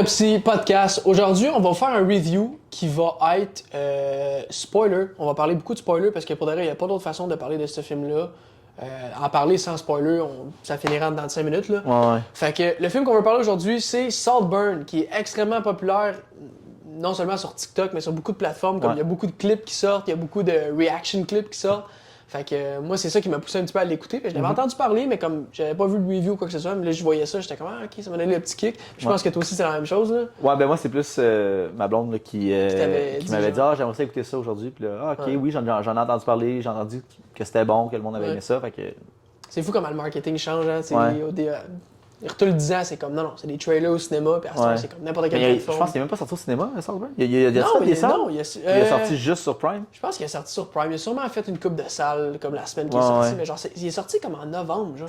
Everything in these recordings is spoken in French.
Synopsis Podcast. Aujourd'hui, on va faire un review qui va être spoiler. On va parler beaucoup de spoiler parce que pour de vrai, il n'y a pas d'autre façon de parler de ce film-là. En parler sans spoiler, ça finira dans 5 minutes. Là. Ouais. Fait que le film qu'on va parler aujourd'hui, c'est Saltburn, qui est extrêmement populaire, non seulement sur TikTok, mais sur beaucoup de plateformes. Comme il y a beaucoup de clips qui sortent, il y a beaucoup de reaction clips qui sortent. Fait que moi, c'est ça qui m'a poussé un petit peu à l'écouter. Je l'avais entendu parler, mais comme j'avais pas vu le review ou quoi que ce soit, mais là, je voyais ça, j'étais comme, ah, ok, ça m'a donné le petit kick. Je pense que toi aussi, c'est la même chose. Là. Ouais, ben moi, c'est plus ma blonde là, qui m'avait dit, ah, j'aimerais ça écouter ça aujourd'hui. Puis là, ah, ok, oui, j'en ai entendu parler, j'ai entendu que c'était bon, que le monde avait aimé ça. Fait que... C'est fou comment le marketing change. Hein, tout le 10 ans, c'est comme, non, c'est des trailers au cinéma, puis à ce temps, c'est comme n'importe quelle plateforme. Je pense qu'il n'est même pas sorti au cinéma, Saltburn. Il y a des salles? Non, il est sorti juste sur Prime? Je pense qu'il est sorti sur Prime. Il a sûrement fait une coupe de salles, comme la semaine qui est sortie, mais genre, il est sorti comme en novembre, genre.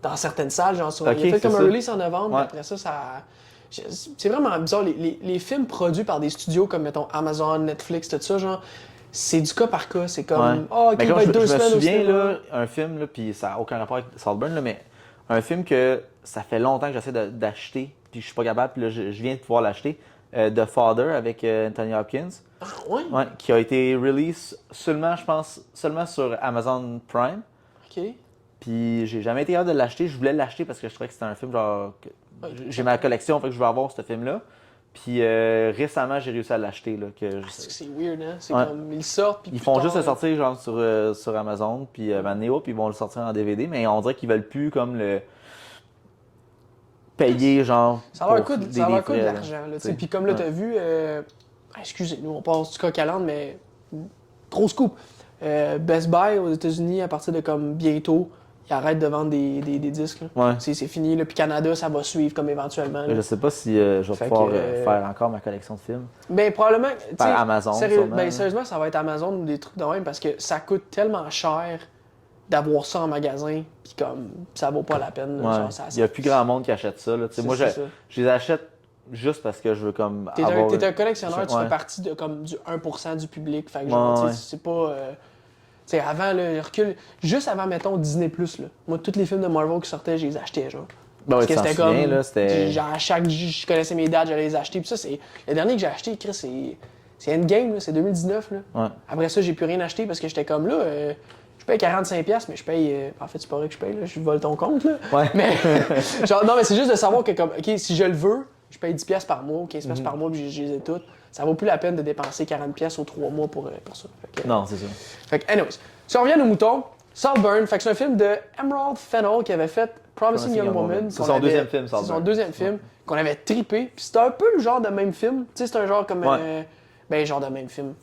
Dans certaines salles, genre, il a fait comme un release en novembre, puis après ça. C'est vraiment bizarre. Les films produits par des studios comme, mettons, Amazon, Netflix, tout ça, genre, c'est du cas par cas. C'est comme, il va être 2 semaines au cinéma. Je me souviens, là, un film, là, puis ça n'a aucun rapport avec Saltburn, là, mais un film que ça fait longtemps que j'essaie d'acheter, puis je suis pas capable, puis là, je viens de pouvoir l'acheter, The Father avec Anthony Hopkins. Ah, ouais? Ouais, qui a été release seulement, je pense, seulement sur Amazon Prime. OK. Puis j'ai jamais été capable de l'acheter. Je voulais l'acheter parce que je trouvais que c'était un film genre... J'ai ma collection, fait que je veux avoir ce film-là. Puis récemment, j'ai réussi à l'acheter. Là, c'est weird, hein? C'est comme, ils sortent, puis ils font juste le sortir genre sur Amazon, puis Neo, puis ils vont le sortir en DVD, mais on dirait qu'ils veulent plus comme le payer, genre. Ça leur coûte de l'argent, là. Puis comme là, t'as vu, excusez-nous, on passe du coq à l'âne, mais grosse coupe. Best Buy aux États-Unis, à partir de comme bientôt, ils arrêtent de vendre des disques. Là. Ouais. C'est fini. Là. Puis Canada, ça va suivre comme éventuellement. Là. Je sais pas si je vais pouvoir faire encore ma collection de films. Ben probablement. Par Amazon. Sérieusement, ça va être Amazon ou des trucs de même parce que ça coûte tellement cher d'avoir ça en magasin, puis comme ça vaut pas la peine. Ouais. Genre, il y a plus grand monde qui achète ça. Là. Moi, je les achète juste parce que je veux comme. T'es un collectionneur, tu fais partie de comme du 1% du public. Fait que genre, c'est pas. T'sais, avant, le recul, juste avant, mettons, Disney+, là. Moi, tous les films de Marvel qui sortaient, je les achetais, genre. Parce que c'était comme, genre, à chaque je connaissais mes dates, j'allais les acheter. Puis ça, c'est le dernier que j'ai acheté, Chris, c'est Endgame, là, c'est 2019, là. Ouais. Après ça, j'ai plus rien acheté parce que j'étais comme, là, je paye 45$, mais je paye... en fait, c'est pas vrai que je paye, là, je vole ton compte, là. Ouais. Mais, genre, non, mais c'est juste de savoir que, comme, OK, si je le veux, je paye 10$ par mois, 15$ par mois, puis je les ai toutes. Ça vaut plus la peine de dépenser 40$ aux 3 mois pour ça. Non, c'est ça. Fait que, anyways, si on revient aux moutons, Saltburn, fait que c'est un film de Emerald Fennell qui avait fait Promising Young Woman. C'est son deuxième film, Saltburn. C'est son deuxième film, qu'on avait trippé. Puis c'était un peu le genre de même film. Tu sais, c'est un genre comme... genre de même film.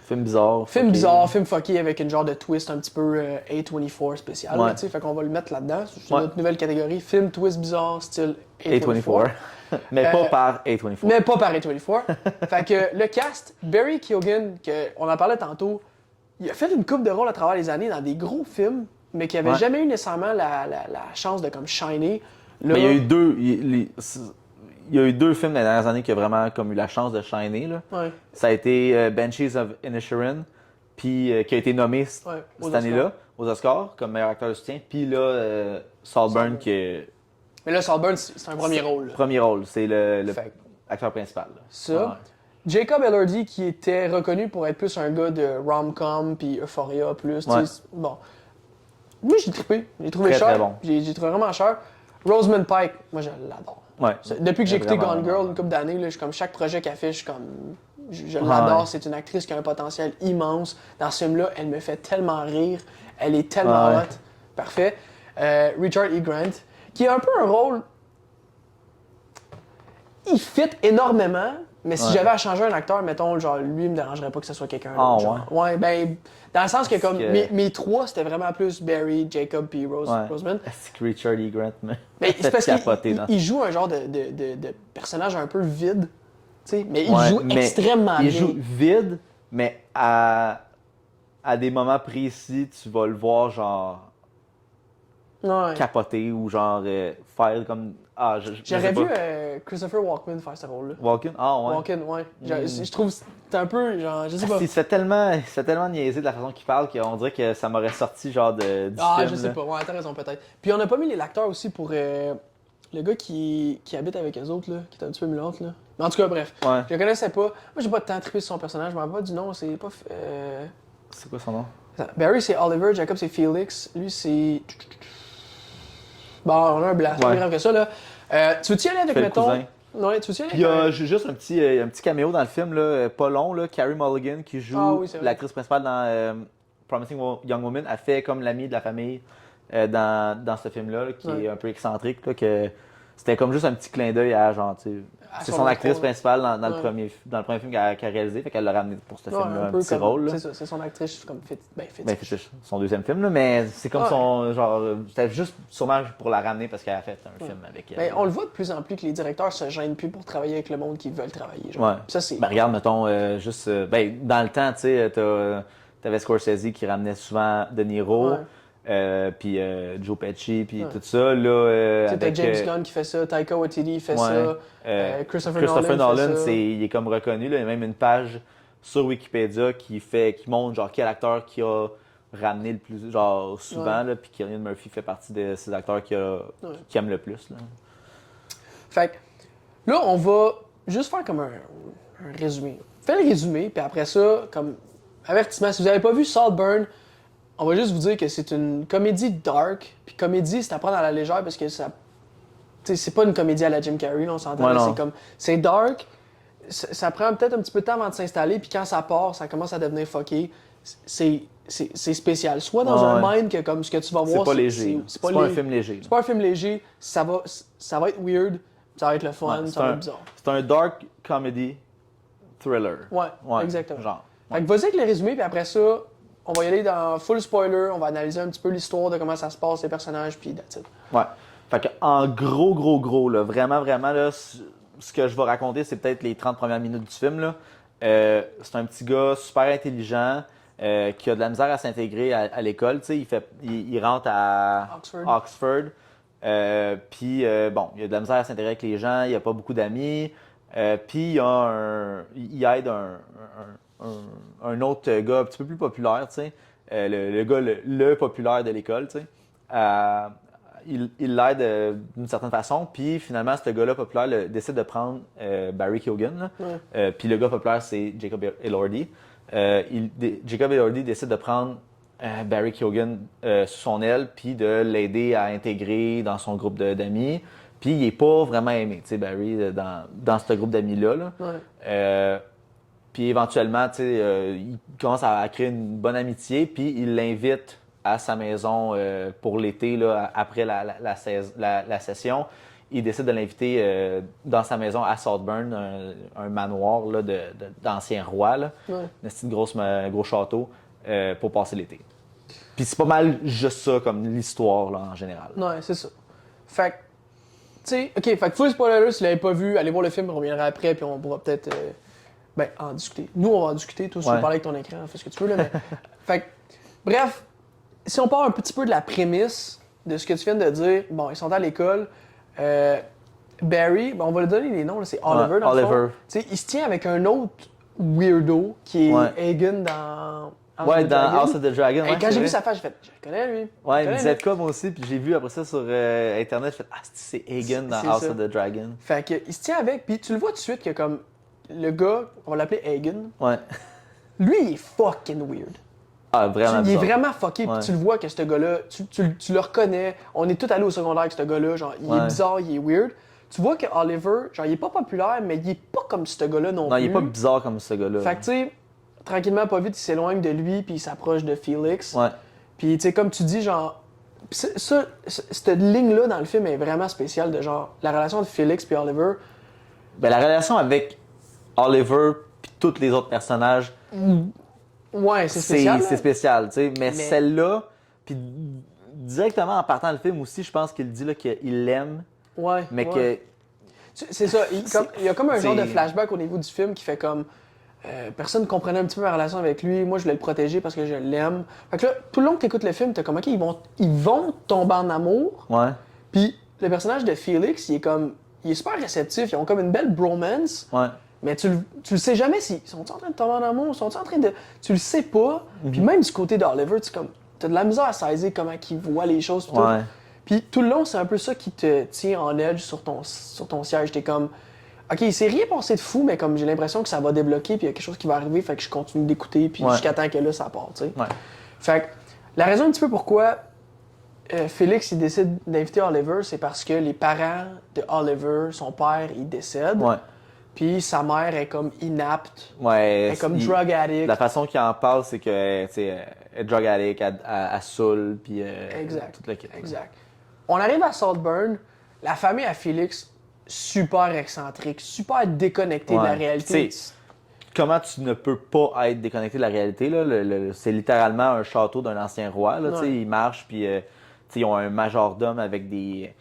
Film bizarre. Film bizarre, film fucké avec une genre de twist un petit peu A24 spécial. Tu sais, fait qu'on va le mettre là-dedans. C'est notre nouvelle catégorie. Film twist bizarre, style A24. Mais pas par A24. Mais pas par A24. Fait que le cast, Barry Keoghan, on en parlait tantôt, il a fait une coupe de rôles à travers les années dans des gros films, mais qui n'avait jamais eu nécessairement la chance de comme shiner. Là, mais il y a eu deux. Il y a eu deux films dans les dernières années qui ont vraiment comme eu la chance de shiner. Là. Ouais. Ça a été Banshees of Inisherin, puis qui a été nommé cette année-là aux Oscars comme meilleur acteur de soutien. Puis là, Saltburn qui est. Mais là, Saltburn, c'est un premier rôle. Là. Premier rôle, c'est le acteur principal. Là. Ça. Ouais. Jacob Elordi, qui était reconnu pour être plus un gars de rom-com puis Euphoria plus. Ouais. Bon. Moi, j'ai trippé. J'ai trouvé cher. Très bon. J'ai trouvé vraiment cher. Rosamund Pike, moi, je l'adore. Ouais. Depuis que j'ai écouté Gone Girl une couple d'années, là, comme chaque projet qu'elle fait, je l'adore. Ouais. C'est une actrice qui a un potentiel immense. Dans ce film-là, elle me fait tellement rire. Elle est tellement hot. Parfait. Richard E. Grant, qui a un peu un rôle... Il fit énormément, mais si j'avais à changer un acteur, mettons, genre, lui, il me dérangerait pas que ce soit quelqu'un d'autre. Ouais, ben, dans le sens que, comme, mes trois, c'était vraiment plus Barry, Jacob puis Rosamund. Est-ce que Richard E. Grant c'est parce qu'il joue un genre de personnage un peu vide, tu sais, mais il joue extrêmement bien. Il joue vide, mais à des moments précis, tu vas le voir, genre, capoter ou genre faire comme... J'aurais vu Christopher Walken faire ce rôle-là. Walken? Ah ouais? Walken, ouais. Je trouve que c'est un peu, genre, je sais pas. Il se fait tellement niaiser de la façon qu'il parle qu'on dirait que ça m'aurait sorti genre du film. Je sais pas, ouais, t'as raison peut-être. Puis on a pas mis les acteurs aussi pour Le gars qui habite avec eux autres, là, qui est un petit peu mulâtre, là. Mais en tout cas, bref. Ouais. Je le connaissais pas. Moi, j'ai pas tant trippé sur son personnage. Je m'en rappelle pas du nom. C'est pas. C'est quoi son nom? Barry, c'est Oliver. Jacob, c'est Felix. Lui, c'est. Bon, on a un blast. Ouais. Plus grave que ça, là. Tu veux-y aller avec, Fait le mettons. cousin. Ouais, tu veux-y aller Puis il y a avec. juste un petit caméo dans le film, là, pas long, là, Carey Mulligan qui joue Ah oui, c'est vrai. l'actrice principale dans Promising Young Woman. Elle fait comme l'amie de la famille dans ce film-là, là, qui Ouais. est un peu excentrique. Là, que c'était comme juste un petit clin d'œil à genre, tu sais, À c'est son son actrice rôle, là. principale dans Ouais. le premier film qu'elle a réalisé, fait qu'elle l'a ramené pour ce Ouais, film-là, un peu petit comme- rôle. Là. C'est ça, c'est son actrice comme fit. Ben, Ben, c'est son deuxième film, là, mais c'est comme Ouais. son genre. C'était juste sûrement pour la ramener parce qu'elle a fait un film avec elle. Ben, on le voit de plus en plus que les directeurs se gênent plus pour travailler avec le monde qu'ils veulent travailler. Genre. Ouais. Puis ça, c'est. Ben, regarde, mettons, ben, dans le temps, tu sais, t'avais Scorsese qui ramenait souvent De Niro, Ouais. puis Joe Pesci, puis Ouais. tout ça, là, Tu sais, t'as avec, James Gunn qui fait ça, Taika Waititi fait ouais, ça, Christopher Nolan fait ça. il est comme reconnu, là, il y a même une page sur Wikipédia qui montre genre quel acteur qui a ramené le plus, genre souvent, Ouais. là, puis Cillian Murphy fait partie de ces acteurs qui aiment le plus, là. Fait que là, on va juste faire comme un résumé. Fais le résumé, puis après ça, comme avertissement, si vous n'avez pas vu Saltburn, on va juste vous dire que c'est une comédie dark. Puis comédie, c'est à prendre à la légère parce que ça. Tu sais, c'est pas une comédie à la Jim Carrey, là, on s'entend. Ouais, Là, non. c'est comme. C'est dark, ça prend peut-être un petit peu de temps avant de s'installer, puis quand ça part, ça commence à devenir fucké. C'est spécial. Soit dans Ouais, un ouais. mind que comme ce que tu vas C'est voir, pas léger. c'est C'est pas un film léger. c'est pas un film léger, ça va être weird, ça va être le fun, Ouais, ça va être bizarre. c'est un dark comedy thriller. Ouais, exactement. Genre. Fait que vas-y avec le résumé, puis après ça, on va y aller dans full spoiler, on va analyser un petit peu l'histoire de comment ça se passe, les personnages, puis that's it. Ouais. Fait que en gros, là, vraiment, là, ce que je vais raconter, c'est peut-être les 30 premières minutes du film, là. C'est un petit gars super intelligent qui a de la misère à s'intégrer à l'école. Tu sais, il rentre à Oxford. Puis, bon, il a de la misère à s'intégrer avec les gens, il a pas beaucoup d'amis. Puis, il aide un autre gars un petit peu plus populaire, tu sais. Le gars le populaire de l'école, tu sais. Il l'aide d'une certaine façon, puis finalement, ce gars-là populaire décide de prendre Barry Keoghan. Là. Ouais. Puis le gars populaire, c'est Jacob Elordi. Jacob Elordi décide de prendre Barry Keoghan sous son aile, puis de l'aider à intégrer dans son groupe d'amis. Puis il n'est pas vraiment aimé, tu sais, Barry, dans ce groupe d'amis-là. Là. Ouais. Puis éventuellement, tu sais, il commence à créer une bonne amitié, puis il l'invite à sa maison pour l'été, là, après la session. Il décide de l'inviter dans sa maison à Saltburn, un manoir là, d'anciens rois, là, Ouais. un petit gros château, pour passer l'été. Puis c'est pas mal juste ça comme l'histoire là, en général. Ouais, c'est ça. Fait que, tu sais, ok, fait que full spoiler alert, si vous l'avez pas vu, allez voir le film, on reviendra après, puis on pourra peut-être en discuter. Nous, on va en discuter, toi, si tu veux Ouais. parler avec ton écran, fais ce que tu veux, là, mais. Fait que, bref, si on part un petit peu de la prémisse de ce que tu viens de dire, bon, ils sont à l'école. Barry, on va lui donner les noms, là, c'est Oliver dans le fond. Oliver. Tu sais, il se tient avec un autre weirdo qui est Ouais. Hagen dans. House Ouais, of the dans Dragon. House of the Dragon. Et Ouais, quand c'est j'ai vu vrai. sa face, j'ai fait, je le connais lui. Ouais, il Je me le disait connais, de quoi moi aussi, puis j'ai vu après ça sur Internet, j'ai fait ah, c'est Hagen dans C'est House ça. of the Dragon. Fait que, il se tient avec, puis tu le vois tout de suite que comme le gars, on va l'appeler Hagen, Ouais. lui il est fucking weird. Ah, vraiment Il est bizarre. vraiment fucké, puis Ouais. tu le vois que ce gars-là, tu le reconnais. On est tous allés au secondaire avec ce gars-là, genre il est Ouais. bizarre, il est weird. Tu vois que Oliver, genre il est pas populaire, mais il est pas comme ce gars-là non, Non, plus. il est pas bizarre comme ce gars-là. Fait que tu sais, tranquillement, pas vite, il s'éloigne de lui, puis il s'approche de Felix. Ouais. Puis tu sais, comme tu dis, genre, pis cette ligne-là dans le film est vraiment spéciale, de genre, la relation de Felix puis Oliver. Ben, la relation avec Oliver puis tous les autres personnages, Ouais, c'est spécial. là. c'est spécial, tu sais. Mais Mais- celle-là, puis directement en partant le film aussi, je pense qu'il dit là, qu'il l'aime, Ouais. mais ouais. C'est ça. Il y a comme un genre de c'est- flashback au niveau du film qui fait comme. Personne ne comprenait un petit peu ma relation avec lui. Moi, je voulais le protéger parce que je l'aime. Fait que là, tout le long que tu écoutes le film, t'es comme, OK, ils vont tomber en amour. que. Ouais. Puis le personnage de Felix, il est super réceptif. Ils ont comme une belle bromance. Ouais. Mais tu le sais jamais si sont-ils en train de tomber en amour, sont-ils en train de. Tu le sais pas. Mhm. Puis même du côté d'Oliver, t'as de la misère à saisir comment il voit les choses. pis tout. Ouais. Puis tout le long, c'est un peu ça qui te tient en edge sur ton siège. T'es comme, OK, il s'est rien passé de fou, mais comme j'ai l'impression que ça va débloquer, puis il y a quelque chose qui va arriver, fait que je continue d'écouter, puis jusqu'à temps que là, ça part, tu sais. Ouais. Fait que la raison un petit peu pourquoi Félix, il décide d'inviter Oliver, c'est parce que les parents de Oliver, son père, il décède. Ouais. Puis sa mère est comme inapte. Ouais. Elle est comme drug addict. La façon qu'il en parle, c'est que, tu sais, elle est drug addict, elle saoule, puis Exact. tout le kit. Exact. On arrive à Saltburn. La famille à Félix, super excentrique, super déconnectée de la réalité. T'sais, comment tu ne peux pas être déconnecté de la réalité, là? C'est littéralement un château d'un ancien roi, là. Ouais. Ils marchent, puis ils ont un majordome avec des...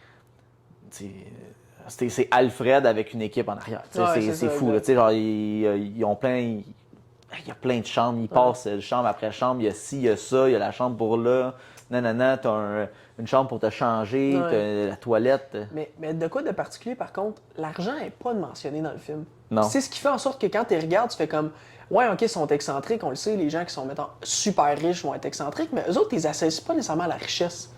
C'est Alfred avec une équipe en arrière. Ouais, c'est fou. Là, genre, ils ont plein... Il y a plein de chambres. Ils passent chambre après chambre. Il y a ci, il y a ça. Il y a la chambre pour là. Nanana, t'as une chambre pour te changer. T'as la toilette. Mais de quoi de particulier, par contre, l'argent n'est pas mentionné dans le film. Non. C'est ce qui fait en sorte que quand tu regardes, tu fais comme... Ouais, OK, ils sont excentriques, on le sait. Les gens qui sont, mettons, super riches vont être excentriques, mais eux autres, ils associent pas nécessairement à la richesse.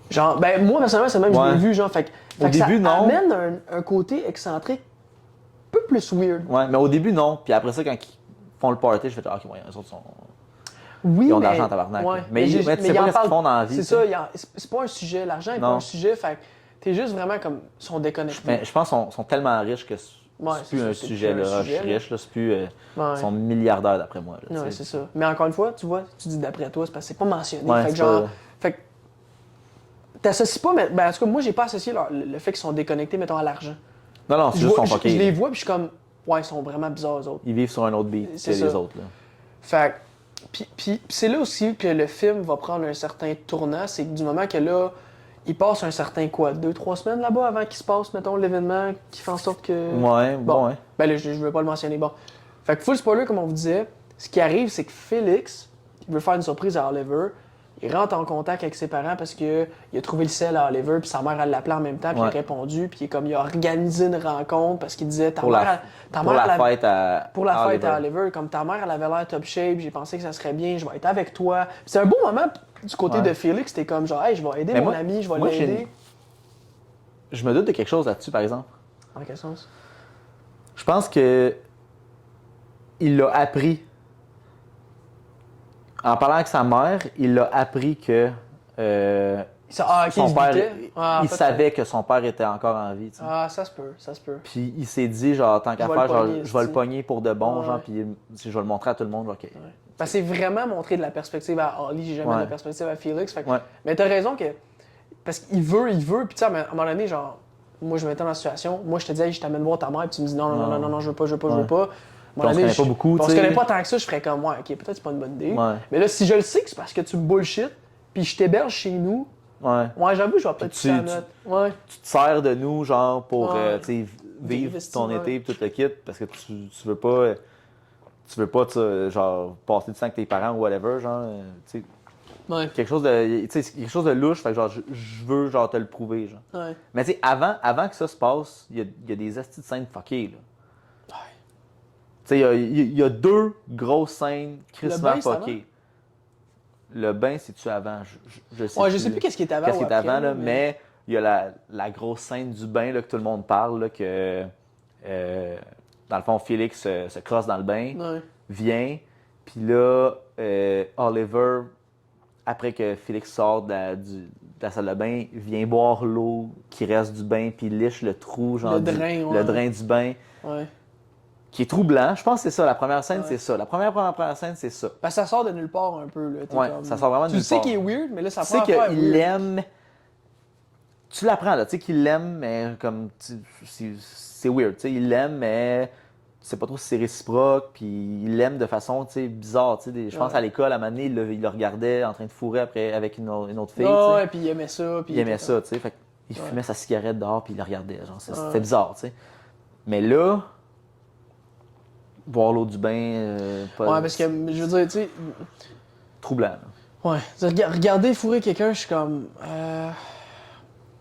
Genre, ben moi, personnellement, c'est même, je l'ai vu, genre, fait Au début, ça non. amène un côté excentrique un peu plus weird. Ouais, mais au début, non. Puis après ça, quand ils font le party, je fais OK, ouais, eux autres sont... Oui, ils ont de l'argent en tabarnak. Ouais, mais tu sais pas qu'est-ce qu'ils font dans la vie. C'est ça, c'est pas un sujet. L'argent est pas un sujet, fait que t'es juste vraiment comme, sont déconnectés. Mais je pense qu'ils sont tellement riches que c'est plus un sujet, là. Je suis riche, là, c'est plus... Ils sont milliardaires, d'après moi. Là, ouais, c'est ça. Mais encore une fois, tu vois, tu dis d'après toi, c'est parce que c'est pas mentionné. Ouais, fait que genre... Fait que t'associes pas, mais ben, en tout cas, moi, j'ai pas associé le fait qu'ils sont déconnectés, mettons, à l'argent. Non, c'est juste son fucké. Je les vois, puis je suis comme, ouais, ils sont vraiment bizarres, eux autres. Ils vivent sur un autre beat que les autres. Là. Fait puis c'est là aussi que le film va prendre un certain tournant, c'est que du moment que là, il passe un certain, 2-3 semaines là-bas avant qu'il se passe, mettons, l'événement qui fait en sorte que... Ouais, bon. Ouais. Ben là, je veux pas le mentionner, bon. Fait que full spoiler, comme on vous disait, ce qui arrive, c'est que Félix, il veut faire une surprise à Oliver. Il rentre en contact avec ses parents parce qu'il a trouvé le sel à Oliver, puis sa mère, elle l'appelait en même temps, puis il a répondu, puis il a organisé une rencontre parce qu'il disait pour la fête à Oliver, comme ta mère, elle avait l'air top shape, j'ai pensé que ça serait bien, je vais être avec toi. C'est un beau moment du côté de Félix, t'es comme genre, hey, je vais aider mon ami, je vais l'aider. Je me doute de quelque chose là-dessus, par exemple. En quel sens? Je pense que il l'a appris. En parlant avec sa mère, il a appris que son père, il savait que son père était encore en vie. T'sais. Ah, ça se peut. Puis il s'est dit, genre, tant qu'à faire, genre, je vais le pogner pour de bon, genre, puis je vais le montrer à tout le monde, OK. Parce que c'est vraiment montré de la perspective à Holly, j'ai jamais de la perspective à Félix. Fait que, ouais. Mais t'as raison que, parce qu'il veut, puis tu sais, à un moment donné, genre, moi je me mettais dans la situation, moi je te disais, hey, je t'amène voir ta mère, puis tu me dis non, je veux pas. On se connaît pas beaucoup, on se connaît pas tant que ça, je ferais comme, ouais, ok, peut-être c'est pas une bonne idée. Ouais. Mais là, si je le sais que c'est parce que tu me bullshit, puis je t'héberge chez nous, ouais, j'avoue, je vais peut-être te note. Ouais. Tu te sers de nous, genre, pour vivre ton été et tout le kit, parce que tu veux pas. Tu veux pas, genre, passer du temps avec tes parents ou whatever, genre, tu sais. Ouais. Quelque chose de louche, fait que genre, je veux, genre, te le prouver, genre. Ouais. Mais tu sais, avant que ça se passe, il y a des astis de scènes fuckées, là. Tu sais, il y a deux grosses scènes crissement fuckées. Le bain, c'est-tu avant? Je sais ouais, je sais plus qu'est-ce qui est avant. Qu'est-ce qui est avant, là, mais il y a la grosse scène du bain, là, que tout le monde parle, là, que, dans le fond, Félix se crosse dans le bain, vient, puis là, Oliver, après que Félix sort de la salle de bain, vient boire l'eau qui reste du bain, puis liche le trou, genre, le drain du bain. Ouais. Qui est troublant. Je pense que c'est ça. La première scène, c'est ça. La première scène, c'est ça. Parce que ça sort de nulle part un peu. Là, comme... ça sort vraiment de nulle part. Tu sais qu'il est weird, mais là, ça prend. Tu sais qu'il l'aime. Tu l'apprends, là. Tu sais qu'il l'aime, mais comme. C'est weird. Tu sais, il l'aime, mais. Tu sais pas trop si c'est réciproque. Puis il l'aime de façon, tu sais, bizarre. Tu sais, je pense à l'école, à un moment donné, il le regardait en train de fourrer après avec une autre fille. Ouais, puis il aimait ça. Il aimait ça, tu sais. Fait qu'il fumait sa cigarette dehors, puis il le regardait. Genre, c'était bizarre, tu sais. Mais là. Boire l'eau du bain. Ouais, parce que, je veux dire, tu sais. Troublant. Là. Ouais. Regarder fourrer quelqu'un, je suis comme.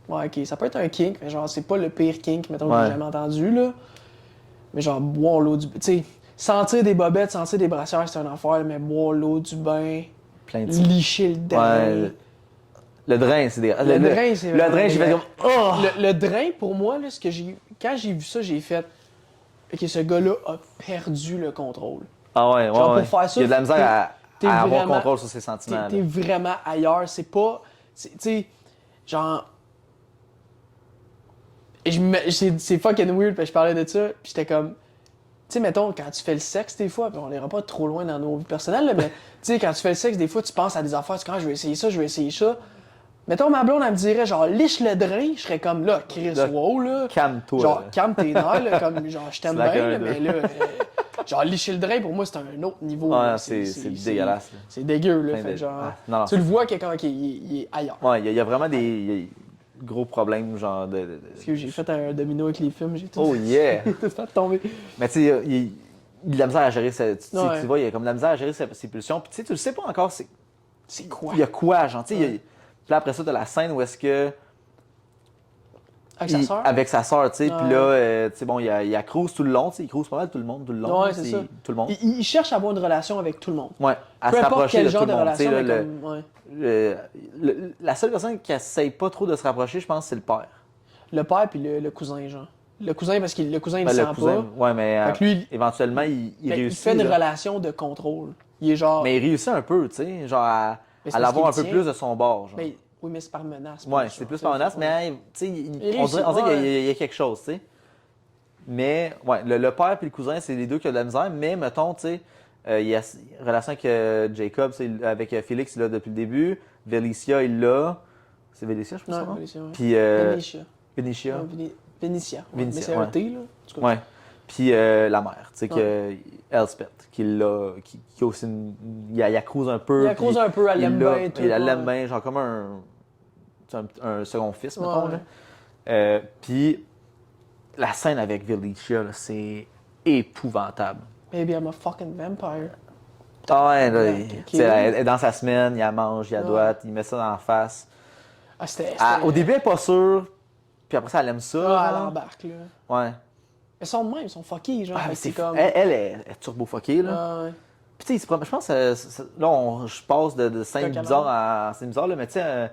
Ouais, ok, ça peut être un kink, mais genre, c'est pas le pire kink, mettons, que j'ai jamais entendu, là. Mais genre, boire l'eau du bain. Tu sais, sentir des bobettes, sentir des brassières, c'est un affaire, mais boire l'eau du bain, licher le drain. Le drain, c'est des. Le drain, c'est Le drain, j'ai fait comme. Oh! Le drain, pour moi, là, quand j'ai vu ça, j'ai fait. Ok, ce gars-là a perdu le contrôle. Ah ouais, ouais. Genre, ouais. pour faire ça, Il y a de la misère t'es à avoir vraiment- contrôle sur ses sentiments. T'es vraiment ailleurs. C'est pas. Tu sais, genre. C'est fucking weird, parce que je parlais de ça, puis j'étais comme. Tu sais, mettons, quand tu fais le sexe, des fois, puis on n'ira pas trop loin dans nos vies personnelles, là, mais tu sais, quand tu fais le sexe, des fois, tu penses à des affaires, tu dis, ah, je vais essayer ça, je vais essayer ça. Mettons, ma blonde, elle me dirait, genre, liche le drain, je serais comme, là, Chris, Là, wow, là. Calme-toi. Genre, là. calme tes nerfs, là, comme, genre, je t'aime C'est la bien, là, gueule, mais là, genre, licher le drain, pour moi, c'est un autre niveau. Ouais, là. c'est dégueulasse. Là. C'est dégueu, là, Plein fait de- genre, Ah, non, tu le vois, quelqu'un qui il est ailleurs. Ouais, il y a vraiment des gros problèmes, genre de. Parce que j'ai fait un domino avec les films, j'ai tout, Oh yeah! tout fait tomber. Mais tu sais, il a de la misère à gérer Ouais. tu vois, il y a comme de la misère à gérer ses pulsions. Puis tu sais, tu le sais pas encore, C'est quoi? il y a quoi, genre, tu sais, Ouais. puis là, après ça, t'as la scène où est-ce que. Avec sa sœur? Avec sa sœur, tu sais. Puis Ouais. là, tu sais, bon, il y a cruise tout le long, tu sais, il cruise pas mal tout le monde, tout le long. Ouais, là, c'est ça. Tout le monde. Il cherche à avoir une relation avec tout le monde. Ouais, à Peu se importe rapprocher quel de genre tout de le monde. tu sais, relation, là, mais comme, ouais. la seule personne qui essaye pas trop de se rapprocher, je pense, c'est le père. Le père puis le cousin, genre. Le cousin, parce que le cousin, il Ben, le le sent cousin, pas. ouais, mais Fait que lui, éventuellement, il mais il réussit. fait une là. relation de contrôle. Il est genre. Mais il réussit un peu, tu sais, genre à Mais c'est à parce l'avoir un qu'il peu tient. plus de son bord. Genre. Mais, oui, mais c'est par menace. Ouais, plus, c'est genre, plus tu par sais, menace, ouais. mais tu sais, Il on dirait, réussit, qu'il y a quelque chose, tu sais. Mais, ouais, le père et le cousin, c'est les deux qui ont de la misère, mais mettons, tu sais, il y a une relation avec Jacob, avec Félix, il l'a depuis le début. Vélicia, il l'a. C'est Vélicia, je pense. Ouais, son nom? Vélicia, ouais. Puis, Vénitia. Vénitia. Ouais, Vénitia. Ouais. Vénitia, Mais c'est ouais. un T, là. En tout cas. Ouais. Puis la mère, tu sais, Ouais. Elspeth, qui a aussi il a cruise un peu. Il a cruise un peu, elle l'aime bien, tout, Il l'aime ouais. bien, genre comme un second fils, Ouais, mettons. ouais. Là. Puis la scène avec Velicia, là, c'est épouvantable. Baby, I'm a fucking vampire. Ah ouais, là, Ouais, tu ok. sais, elle est dans sa semaine, il la mange, il la Ouais. doite, il met ça dans la face. Ah, c'était. Au début, elle est pas sûre, puis après ça, elle aime ça. Ah, elle genre. embarque, là. Ouais. Ils sont de même, ils sont fuckés, genre. Ah, fait mais que c'est c'est comme. elle est turbo-fuckée, là. Ouais, ouais. Puis tu sais, je pense là, je passe de scènes Coq à bizarres à scènes bizarres, là, mais tu sais,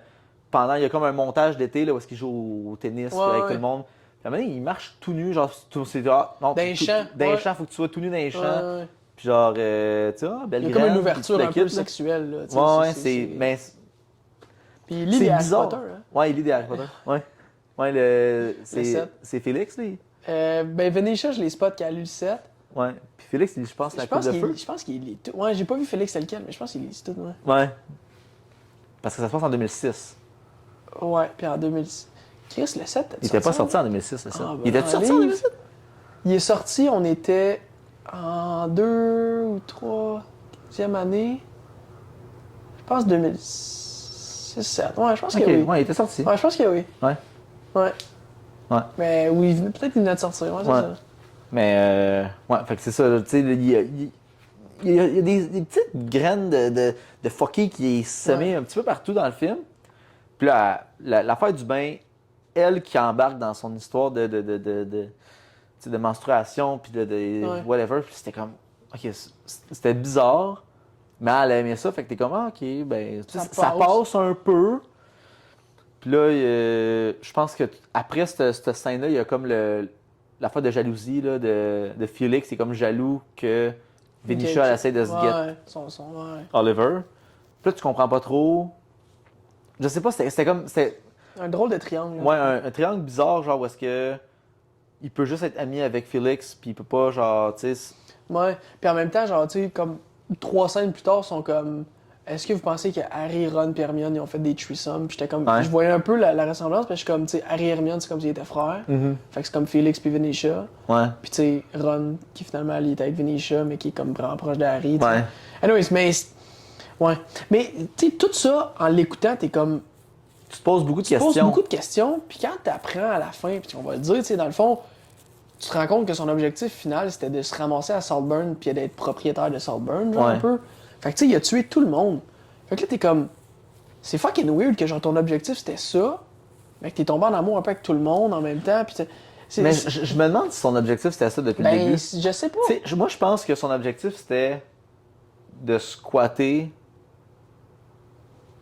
il y a comme un montage d'été là, où est-ce qu'il joue au tennis Ouais, avec ouais. tout le monde. Puis à un moment donné, il marche tout nu, genre, c'est non, Dans les champs, Dans les ouais. champs, faut que tu sois tout nu dans les champs. Ouais, ouais. Puis genre, tu sais, belle Il y a comme graine, une ouverture puis un tout peu le kit, là. sexuelle, là. tu sais, Ouais, c'est. Mais Puis il lit c'est les Harry bizarre. Potter, hein. Ouais, il lit des Harry Potter. Ouais. Ouais, sept. c'est Félix, lui. Ben, Venetia, je les spot qui a lu le 7. Ouais. Puis Félix, je pense, la coupe de feu. Je pense qu'il lit tout. Ouais, j'ai pas vu Félix c'est lequel, mais je pense qu'il lit tout, ouais. Ouais. Parce que ça se passe en 2006. Ouais, puis en 2006. Chris, le 7, Il était pas sorti en 2006, c'est ça. Ah, ben Il était non, sorti en livre. 2006? Il est sorti, on était en 2 ou 3e année. Je pense 2006, 7. Ouais, je pense Ok, que oui. ouais, il était sorti. Ouais, je pense que oui. Ouais. Ouais. Ouais. Mais oui, peut-être qu'il venait de sortir, ouais, c'est Ouais. ça. Mais, ouais, fait que c'est ça, tu sais, il y a des petites graines de fucky qui est semées un petit peu partout dans le film. Puis là, l'affaire du bain, elle qui embarque dans son histoire tu sais, de menstruation, puis Ouais. whatever, puis c'était comme, ok, c'était bizarre, mais elle aimait ça, fait que t'es comme, ah, ok, ben, tu sais, ça passe un peu. Puis là, je pense que après cette scène-là, il y a comme l'affaire de jalousie là, de Félix, c'est comme jaloux que Venetia elle essaie de se get Ouais, ouais. Oliver. Puis là, tu comprends pas trop. Je sais pas, c'était comme. Un drôle de triangle. Ouais, un triangle bizarre, genre où est-ce que. Il peut juste être ami avec Félix, puis il peut pas, genre, tu sais. Ouais. Puis en même temps, genre, tu sais, comme 3 scènes plus tard, sont comme. Est-ce que vous pensez que Harry, Ron et Hermione, ils ont fait des threesomes? Puis j'étais comme. Ouais. Je voyais un peu la ressemblance, parce que je suis comme, tu sais, Harry et Hermione, c'est comme s'ils étaient frères. Fait que c'est comme Félix puis Venetia. Ouais. Puis tu sais, Ron, qui finalement, il était avec Venetia, mais qui est comme vraiment proche de Harry. tu sais. Ouais. Anyways, mais. Ouais. Mais, tu sais, tout ça, en l'écoutant, t'es comme. Tu te poses beaucoup de Tu poses questions. beaucoup de questions, puis quand t'apprends à la fin, puis on va le dire, tu sais, dans le fond, tu te rends compte que son objectif final, c'était de se ramasser à Saltburn puis d'être propriétaire de Saltburn, genre Ouais. un peu. Fait que tu sais, il a tué tout le monde. Fait que là, t'es comme... C'est fucking weird que genre ton objectif, c'était ça, mais que t'es tombé en amour un peu avec tout le monde en même temps, puis Mais je me demande si son objectif c'était ça depuis le ben, début. je sais pas. Tu sais, moi, je pense que son objectif, c'était de squatter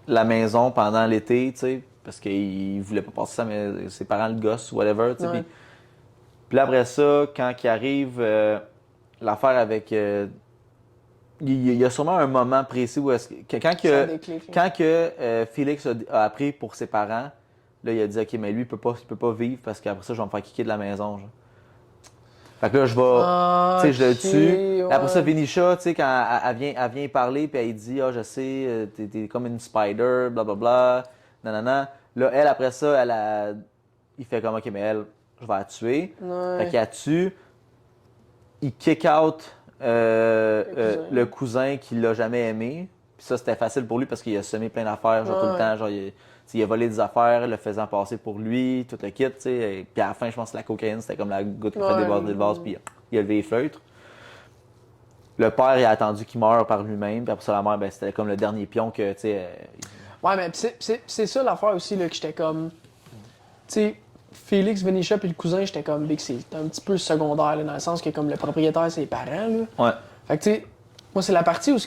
la maison pendant l'été, tu sais, parce qu'il voulait pas passer ça, mais ses parents le gossent, whatever, tu sais. Ouais. Puis là, après ça, quand il arrive, l'affaire avec... il y a sûrement un moment précis où est-ce que Ça déclic, là. quand que Félix a appris pour ses parents, là, il a dit, OK, mais lui, il peut pas vivre parce qu'après ça, je vais me faire kicker de la maison, genre. Fait que là, je vais, tu sais, je le tue. Ouais. Après ça, Venetia, tu sais, quand elle vient parler, puis elle dit, ah, je sais, t'es comme une spider, blablabla, nanana. Là, elle, après ça, il fait comme, OK, mais elle, je vais la tuer. Ouais. Fait qu'il la tue. Il kick out le cousin qu'il l'a jamais aimé. Puis ça, c'était facile pour lui parce qu'il a semé plein d'affaires, genre tout le temps. Genre, il a volé des affaires, le faisant passer pour lui, tout le kit, tu sais. Puis à la fin, je pense que la cocaïne, c'était comme la goutte qui fait déborder le vase, puis il a levé les feutres. Le père, il a attendu qu'il meure par lui-même, puis après ça, la mère, ben, c'était comme le dernier pion que, tu sais. Ouais, mais c'est ça l'affaire aussi, là, que j'étais comme. Tu sais, Félix, Venetia puis le cousin, j'étais comme, Big, c'est un petit peu secondaire, là, dans le sens que comme le propriétaire, c'est les parents, là. Ouais. Fait que, tu sais, moi, c'est la partie où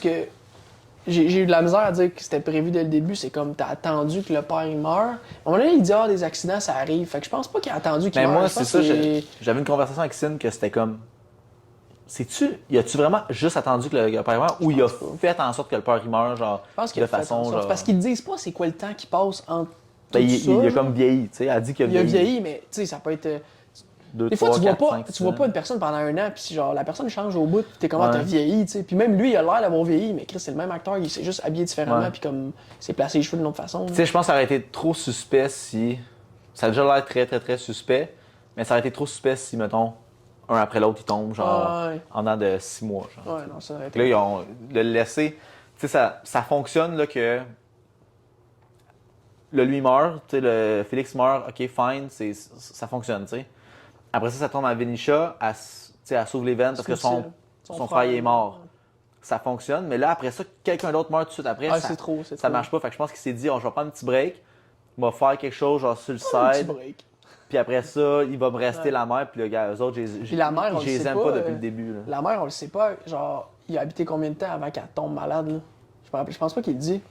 j'ai eu de la misère à dire que c'était prévu dès le début. C'est comme, t'as attendu que le père, il meure. À un moment donné, il dit, ah, des accidents, ça arrive. Fait que je pense pas qu'il a attendu qu'il Mais meure. moi, Je c'est pense ça, qu'il- j'avais une conversation avec Sin que c'était comme. Y a-tu vraiment juste attendu que le père meure ou il a fait en sorte que le père il meure, genre, Je pense qu'il de a fait en façon, sorte. genre. Parce qu'ils disent pas c'est quoi le temps qui passe entre. Ben, tout il ça, a genre. comme vieilli, tu sais. Elle a dit qu'il a Il a vieilli. vieilli, mais tu sais, ça peut être. 2, Des fois, 3, tu vois 4, pas, 5, tu vois pas une personne pendant un an, puis si genre la personne change au bout, t'es comment Ouais. t'as vieilli, tu sais. Puis même lui, il a l'air d'avoir vieilli, mais Chris, c'est le même acteur, il s'est juste habillé différemment, Ouais. puis comme, il s'est placé les cheveux d'une autre façon. Tu sais, je pense que ça aurait été trop suspect si. Ça a déjà l'air très, très, très suspect, mais ça aurait été trop suspect si, mettons, un après l'autre, ils tombent, genre, Ouais. en dedans de 6 mois, genre. Ouais, non, ça aurait Fait que là, été. ils ont le laissé. Tu sais, ça fonctionne, là, que. Le lui meurt, tu sais, le Félix meurt, ok, fine, ça fonctionne, tu sais. Après ça tombe à Venetia, tu sais, elle s'ouvre les veines parce que son frère il est mort. Ça fonctionne, mais là, après ça, quelqu'un d'autre meurt tout de suite après. Ah, ça, c'est trop. ça marche pas. Fait que je pense qu'il s'est dit, oh, je vais prendre un petit break, il va faire quelque chose, genre sur le Un petit side, break. puis après ça, il va me rester Ouais. la mère, puis le gars, eux autres, Puis la mère, on je le les sait aime pas, pas depuis le début. Là. La mère, on le sait pas, genre, il a habité combien de temps avant qu'elle tombe malade, là? Je pense pas qu'il le dit.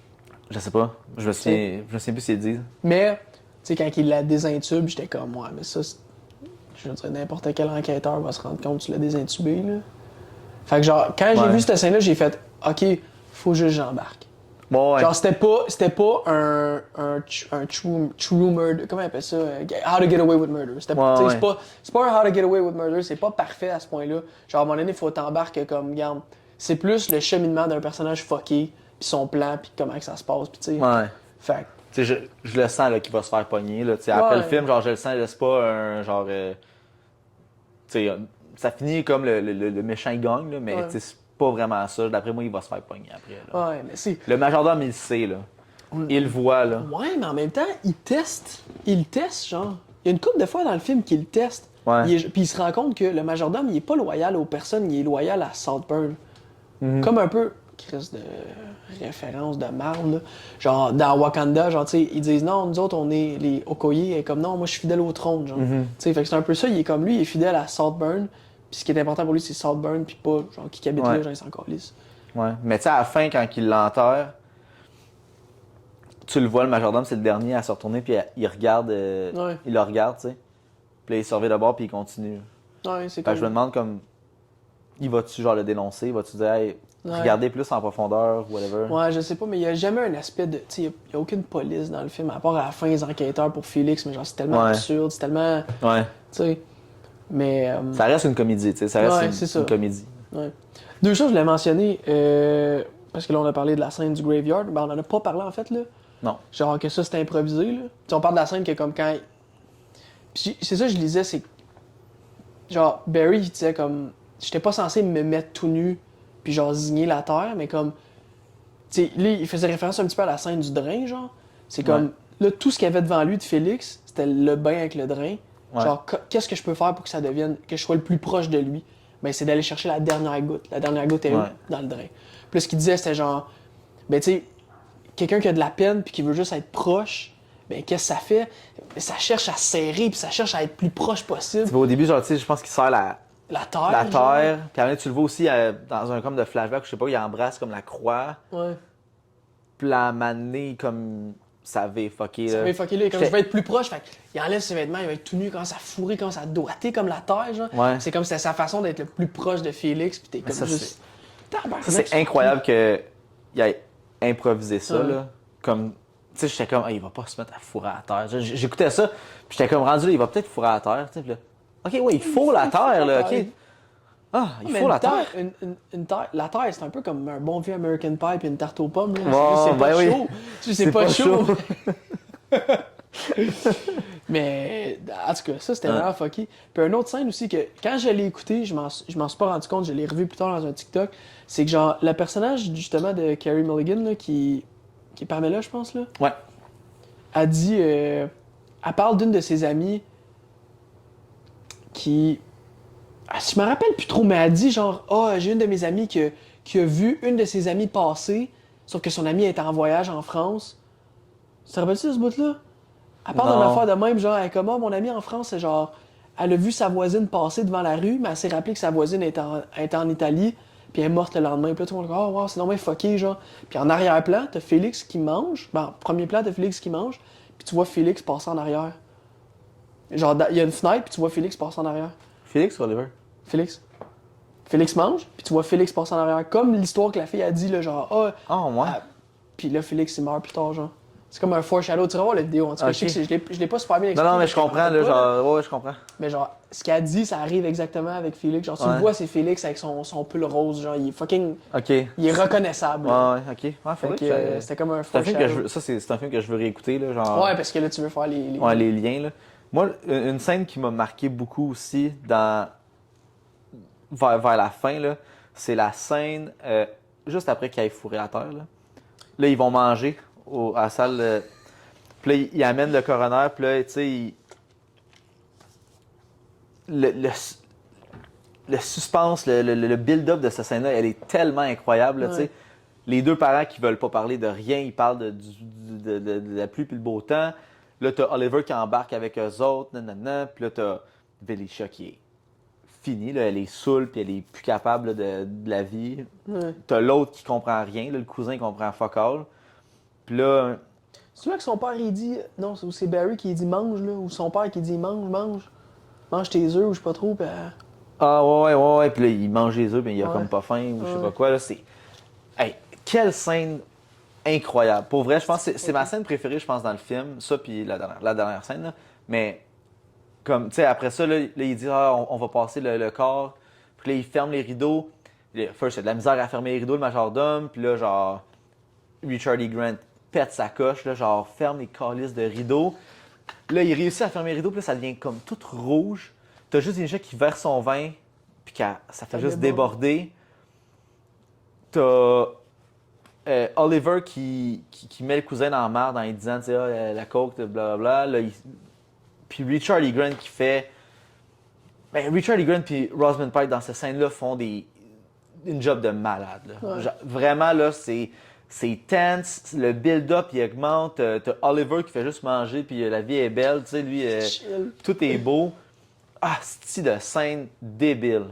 Je sais pas. Je me souviens plus s'il dit. Mais, tu sais, quand il la désintube, j'étais comme, ouais, mais ça, je veux dire, n'importe quel enquêteur va se rendre compte que tu l'as désintubé, là. Fait que, genre, quand j'ai Ouais. vu cette scène-là, j'ai fait, OK, faut juste que j'embarque. Bon, ouais. Genre, c'était pas un true murder. Comment on appelle ça? How to get away with murder. C'était Ouais, tu sais, ouais. c'est pas un how to get away with murder. C'est pas parfait à ce point-là. Genre, à un moment donné, il faut t'embarquer comme, regarde, c'est plus le cheminement d'un personnage fucké, puis son plan, puis comment que ça se passe, puis tu sais. Ouais. Fait Tu sais, je le sens là, qu'il va se faire pogner. Là. Tu sais, après Ouais. le film, genre, je le sens, c'est pas un genre. Tu sais, ça finit comme le méchant il gagne, là, mais Ouais. tu sais, c'est pas vraiment ça. D'après moi, il va se faire pogner après. Là. ouais, mais c'est. Le majordome, il le sait. Là. Il le voit. Là. Ouais, mais en même temps, il teste. Il teste, genre. Il y a une couple de fois dans le film qu'il teste. Ouais. Puis il se rend compte que le majordome, il est pas loyal aux personnes, il est loyal à Saltburn. Mhm. Comme un peu, Chris de référence de marde, là. Genre, dans Wakanda, genre, tu sais, ils disent non, nous autres, on est les Okoye, et comme non, moi, je suis fidèle au trône, genre. Mhm. Tu sais, fait que c'est un peu ça, il est comme lui, il est fidèle à Saltburn. Puis ce qui est important pour lui, c'est Saltburn, puis pas, genre, qui habite Ouais. là, genre, il s'en calisse. Ouais. Mais tu sais, à la fin, quand il l'enterre, tu le vois, le majordome, c'est le dernier à se retourner, puis il regarde. Ouais. Il le regarde, tu sais. Puis là, il surveille d'abord, puis il continue. Ouais, c'est Fait que comme. je me demande, comme. Il va-tu, genre, le dénoncer? Va-tu dire, hey, Ouais. regardez plus en profondeur, whatever? Ouais, je sais pas, mais il y a jamais un aspect de. Tu sais, il y a aucune police dans le film, à part à la fin, les enquêteurs pour Félix, mais genre, c'est tellement Ouais. absurde, c'est tellement. Ouais. Tu sais. Mais. Ça reste une comédie, tu sais. Ça reste Ouais, c'est ça. une comédie. Ouais. Deux choses, je l'ai mentionné, parce que là, on a parlé de la scène du graveyard. Ben, on en a pas parlé, en fait, là. Non. Genre que ça, c'était improvisé, là. Tu sais, on parle de la scène que, comme, quand. Puis c'est ça, je lisais, c'est. Genre, Barry, il disait, comme. J'étais pas censé me mettre tout nu, puis genre, zigner la terre, mais comme. Tu sais, là, il faisait référence un petit peu à la scène du drain, genre. C'est comme. Ouais. Là, tout ce qu'il y avait devant lui de Félix, c'était le bain avec le drain. Ouais. Genre, qu'est-ce que je peux faire pour que ça devienne. Que je sois le plus proche de lui? Ben, c'est d'aller chercher la dernière goutte. La dernière goutte est où? Ouais. Dans le drain. Puis là, ce qu'il disait, c'était genre. Ben, tu sais, quelqu'un qui a de la peine puis qui veut juste être proche, ben, qu'est-ce que ça fait? Ben, ça cherche à se serrer puis ça cherche à être plus proche possible. Tu vois, au début, genre, tu sais, je pense qu'il serre la La terre. terre. Puis après, tu le vois aussi dans un comme de flashback, je sais pas, il embrasse comme la croix. Genre. Ouais. Puis à un moment donné, comme ça avait fucké. Ça là. va fucker là. Comme J'étais- je vais être plus proche, fait il enlève ses vêtements, il va être tout nu, il commence à fourrer, il commence à doigter comme la terre, genre. Ouais. C'est comme c'était sa façon d'être le plus proche de Félix, puis t'es comme ça, juste. Tabarnak, Ça, c'est incroyable qu'il ait improvisé ça, Ouais. là. Comme, tu sais, j'étais comme, ah, il va pas se mettre à fourrer à terre. J'écoutais ça, puis j'étais comme rendu là, il va peut-être fourrer à terre, tu sais. Puis là, ok, ouais, il fourre la terre, là, ok. Ah, il Mais fourre une la terre. une terre. La terre, c'est un peu comme un bon vieux American Pie puis une tarte aux pommes. Là. Ouais, C'est pas ben oui. chaud. C'est pas chaud. Mais en tout cas, ça c'était Ouais. vraiment fucké. Puis une autre scène aussi que quand je l'ai écouté, je m'en suis pas rendu compte, je l'ai revu plus tard dans un TikTok. C'est que genre, le personnage justement de Carey Mulligan, là, qui est Pamela, je pense, là, Ouais. a dit. Elle parle d'une de ses amies qui. Ah, je me rappelle plus trop, mais elle dit genre, j'ai une de mes amies qui a vu une de ses amies passer, sauf que son amie était en voyage en France. Tu te rappelles-tu de ce bout-là? Elle parle d'une Non. affaire de même, genre, elle est comme, mon amie en France, c'est genre, elle a vu sa voisine passer devant la rue, mais elle s'est rappelé que sa voisine était en Italie, puis elle est morte le lendemain. Puis là, tout le monde dit, oh, wow, c'est normal fucké, genre. Puis en arrière-plan, t'as Félix qui mange. Ben, en premier plan, t'as Félix qui mange, puis tu vois Félix passer en arrière. Genre, il y a une fenêtre, puis tu vois Félix passer en arrière. Félix ou Oliver? Félix. Félix mange, puis tu vois Félix passer en arrière. Comme l'histoire que la fille a dit, là, genre, Oh, moi. puis là, Félix, il meurt plus tard, genre. C'est comme un foreshadow. Tu vas voir la vidéo, en tout cas. Ok. Je sais que je l'ai pas super bien Non, expliqué. non, mais parce je que comprends, m'en là, rappelle pas, là. genre, ouais, je comprends. Mais genre, ce qu'elle a dit, ça arrive exactement avec Félix. Genre, tu Ouais. le vois, c'est Félix avec son pull rose. Genre, il est fucking. Ok. Il est reconnaissable. Ouais, là. ouais, ok. Ouais, Fait faudrait que, que c'était comme un c'est un film que je foreshadow. veux, ça, c'est un film que je veux réécouter, là, genre. Ouais, parce que là, tu veux faire les. Ouais, les liens, là. Moi, une scène qui m'a marqué beaucoup aussi vers la fin, là, c'est la scène juste après qu'il ait fourré à terre. Là, ils vont manger à la salle. Puis là, ils amènent le coroner, puis là, tu sais, le suspense, le build-up de cette scène-là, elle est tellement incroyable, là, tu sais. Ouais. Les deux parents qui veulent pas parler de rien, ils parlent de la pluie puis le beau temps. Là, t'as Oliver qui embarque avec eux autres, nanana. Puis là, t'as Velisha qui est finie, là, elle est saoule puis elle est plus capable là, de la vie. Ouais. T'as l'autre qui comprend rien, là, le cousin qui comprend fuck all. Puis là, C'est là que son père, il dit. Non, c'est Barry qui dit mange, là. Ou son père qui dit mange. Mange tes œufs, ou je sais pas trop. Puis, ah ouais. Puis là, il mange les œufs, mais il a Ouais. comme pas faim ou je sais Ouais. pas quoi. Là, c'est. Hey, quelle scène incroyable. Pour vrai, je pense que c'est ma scène préférée, je pense, dans le film. Ça, puis la dernière scène. Là. Mais, comme, tu sais, après ça, là, il dit, on va passer le corps. Puis là, il ferme les rideaux. First, il a de la misère à fermer les rideaux, le majordome. Puis là, genre, Richard E. Grant pète sa coche, là, genre, ferme les calices de rideaux. Là, il réussit à fermer les rideaux, puis là, ça devient comme tout rouge. T'as juste Nisha qui verse son vin, puis ça fait Ça juste déborde. déborder. T'as Oliver qui met le cousin dans la merde en lui disant, tu sais, la coke, blablabla. Là, puis Richard E. Grant qui fait. Ben, Richard E. Grant puis Rosamund Pike dans cette scène-là font une job de malade. Là. Ouais. Genre, vraiment, là, c'est tense, le build-up il augmente. T'as Oliver qui fait juste manger, puis la vie est belle, tu sais, lui, chill. tout est beau. Ah, c'est de scène débile.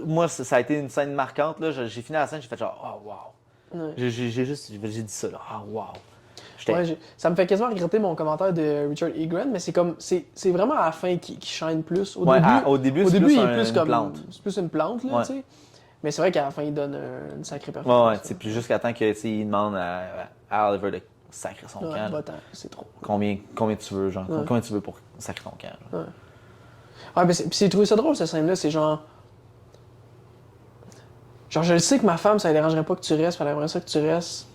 Moi, ça a été une scène marquante. Là. J'ai fini la scène, j'ai fait genre, oh wow. Ouais. J'ai dit ça, là, ah wow. J'étais- Ouais, ça me fait quasiment regretter mon commentaire de Richard E. Grant, mais c'est comme. C'est vraiment à la fin qui shine plus. Ouais, au début, c'est plus il est une plus comme. plante. C'est plus une plante, là, Ouais. tu sais. Mais c'est vrai qu'à la fin, il donne une sacrée Ouais, performance. tu sais, puis jusqu'à temps qu'il demande à Oliver de sacrer son Ouais, camp. là. va-t'en, c'est trop. Combien tu veux, genre? Ouais. Combien tu veux pour sacrer ton camp? Genre? Ouais. Ouais, mais c'est trouvé ça drôle, cette scène-là. C'est genre. Genre, je le sais que ma femme, ça ne dérangerait pas que tu restes, elle aimerait ça que tu restes.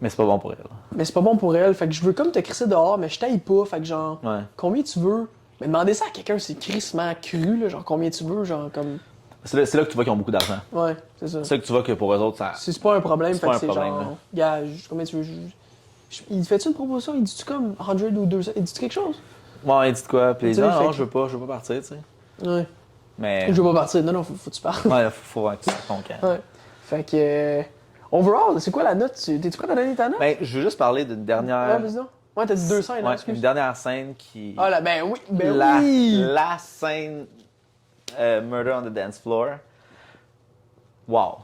Mais c'est pas bon pour elle. Mais c'est pas bon pour elle. Fait que je veux comme te crisser dehors, mais je t'aille pas. Fait que genre, Ouais. combien tu veux? Mais demander ça à quelqu'un, c'est crissement cru, là. Genre, combien tu veux? Genre, comme. C'est là que tu vois qu'ils ont beaucoup d'argent. Ouais, c'est ça. C'est là que tu vois que pour eux autres, ça. C'est pas un problème, C'est fait pas que un c'est problème, genre. là. Gars, combien tu veux? Il fait-tu une proposition? Il dit-tu comme 100 ou 200? Il dit-tu quelque chose? Ouais, il dit de quoi? Puis il Tu dit, sais, fait non, que- je veux pas partir, tu sais. Ouais. Mais. Je veux pas partir. Non, faut que tu parles. Ouais, faut que tu sacres ton camp. Ouais. Fait que. Overall, c'est quoi la note? T'es-tu prêt à donner ta note? Ben, je veux juste parler d'une Ouais, dernière. vas-y donc. Ouais, t'as dit 200, là, Ouais, excuse. une dernière scène qui. Ah là, ben oui, ben la, oui! la scène Murder on the Dance Floor. Wow.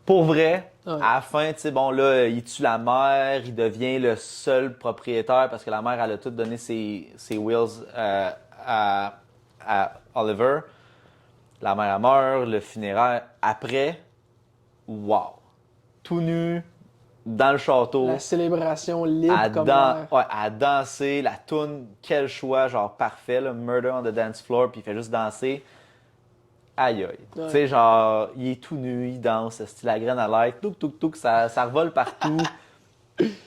pour vrai, Ouais. à la fin, tu sais, bon, là, il tue la mère, il devient le seul propriétaire parce que la mère, elle a tout donné ses wills à Oliver. La mère, elle meurt, le funéraire. Après, wow! Tout nu, dans le château, La célébration libre comme l'air. ouais, à danser, la toune, quel choix, genre parfait, là, Murder on the Dance Floor, puis il fait juste danser. Aïe aïe. Ouais. Tu sais, genre, il est tout nu, il danse, style la graine à l'air, touk touk touk, ça revole partout.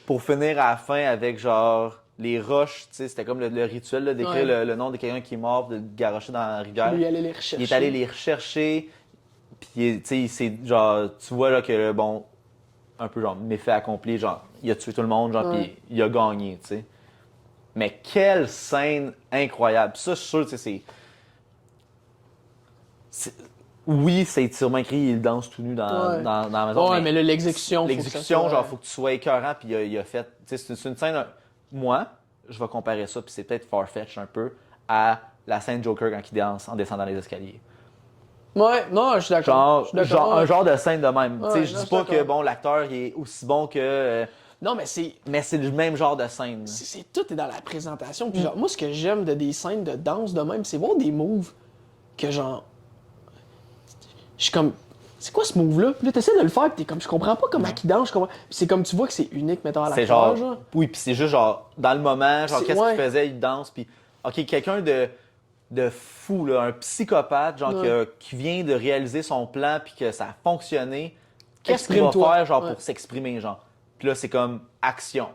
Pour finir à la fin avec genre les roches, tu sais, c'était comme le rituel là, d'écrire Ouais. le nom de quelqu'un qui est mort, de le garrocher dans la rivière. Lui, il allait les rechercher. Il est allé les rechercher, puis tu sais, c'est genre, tu vois là que bon, un peu genre méfait accompli, genre, il a tué tout le monde, genre, Ouais. puis il a gagné, tu sais. Mais quelle scène incroyable. Puis ça, je suis sûr, tu sais, oui, c'est étirement écrit, il danse tout nu Ouais. dans la maison. Ouais, mais là, l'exécution, faut que ça l'exécution, soit- genre, faut que tu sois écœurant, puis il a fait. Tu sais, c'est une scène. Moi, je vais comparer ça, puis c'est peut-être far-fetched un peu, à la scène Joker quand il danse en descendant les escaliers. Ouais, non, je suis d'accord. Je suis d'accord. Un genre de scène de même. Ouais, Tu sais, je non, dis je pas suis que d'accord. bon, l'acteur il est aussi bon que. Non, mais c'est. Mais c'est le même genre de scène. Tout est dans la présentation. Puis genre, moi, ce que j'aime de des scènes de danse de même, c'est voir des moves que genre. Je suis comme. C'est quoi ce move-là? Puis là, t'essaies de le faire, puis t'es comme, je comprends pas comment il danse, je comprends. Puis c'est comme, tu vois que c'est unique, mettons, à C'est l'acteur, genre. Oui, puis c'est juste genre, dans le moment, genre, C'est- qu'est-ce ouais. qu'il faisait, il danse, puis. Ok, quelqu'un de fou, là, un psychopathe, genre, Ouais. qui vient de réaliser son plan, puis que ça a fonctionné. Qu'est-ce qu'il va Exprime-toi. faire, genre, Ouais. pour s'exprimer, genre? Puis là, c'est comme action.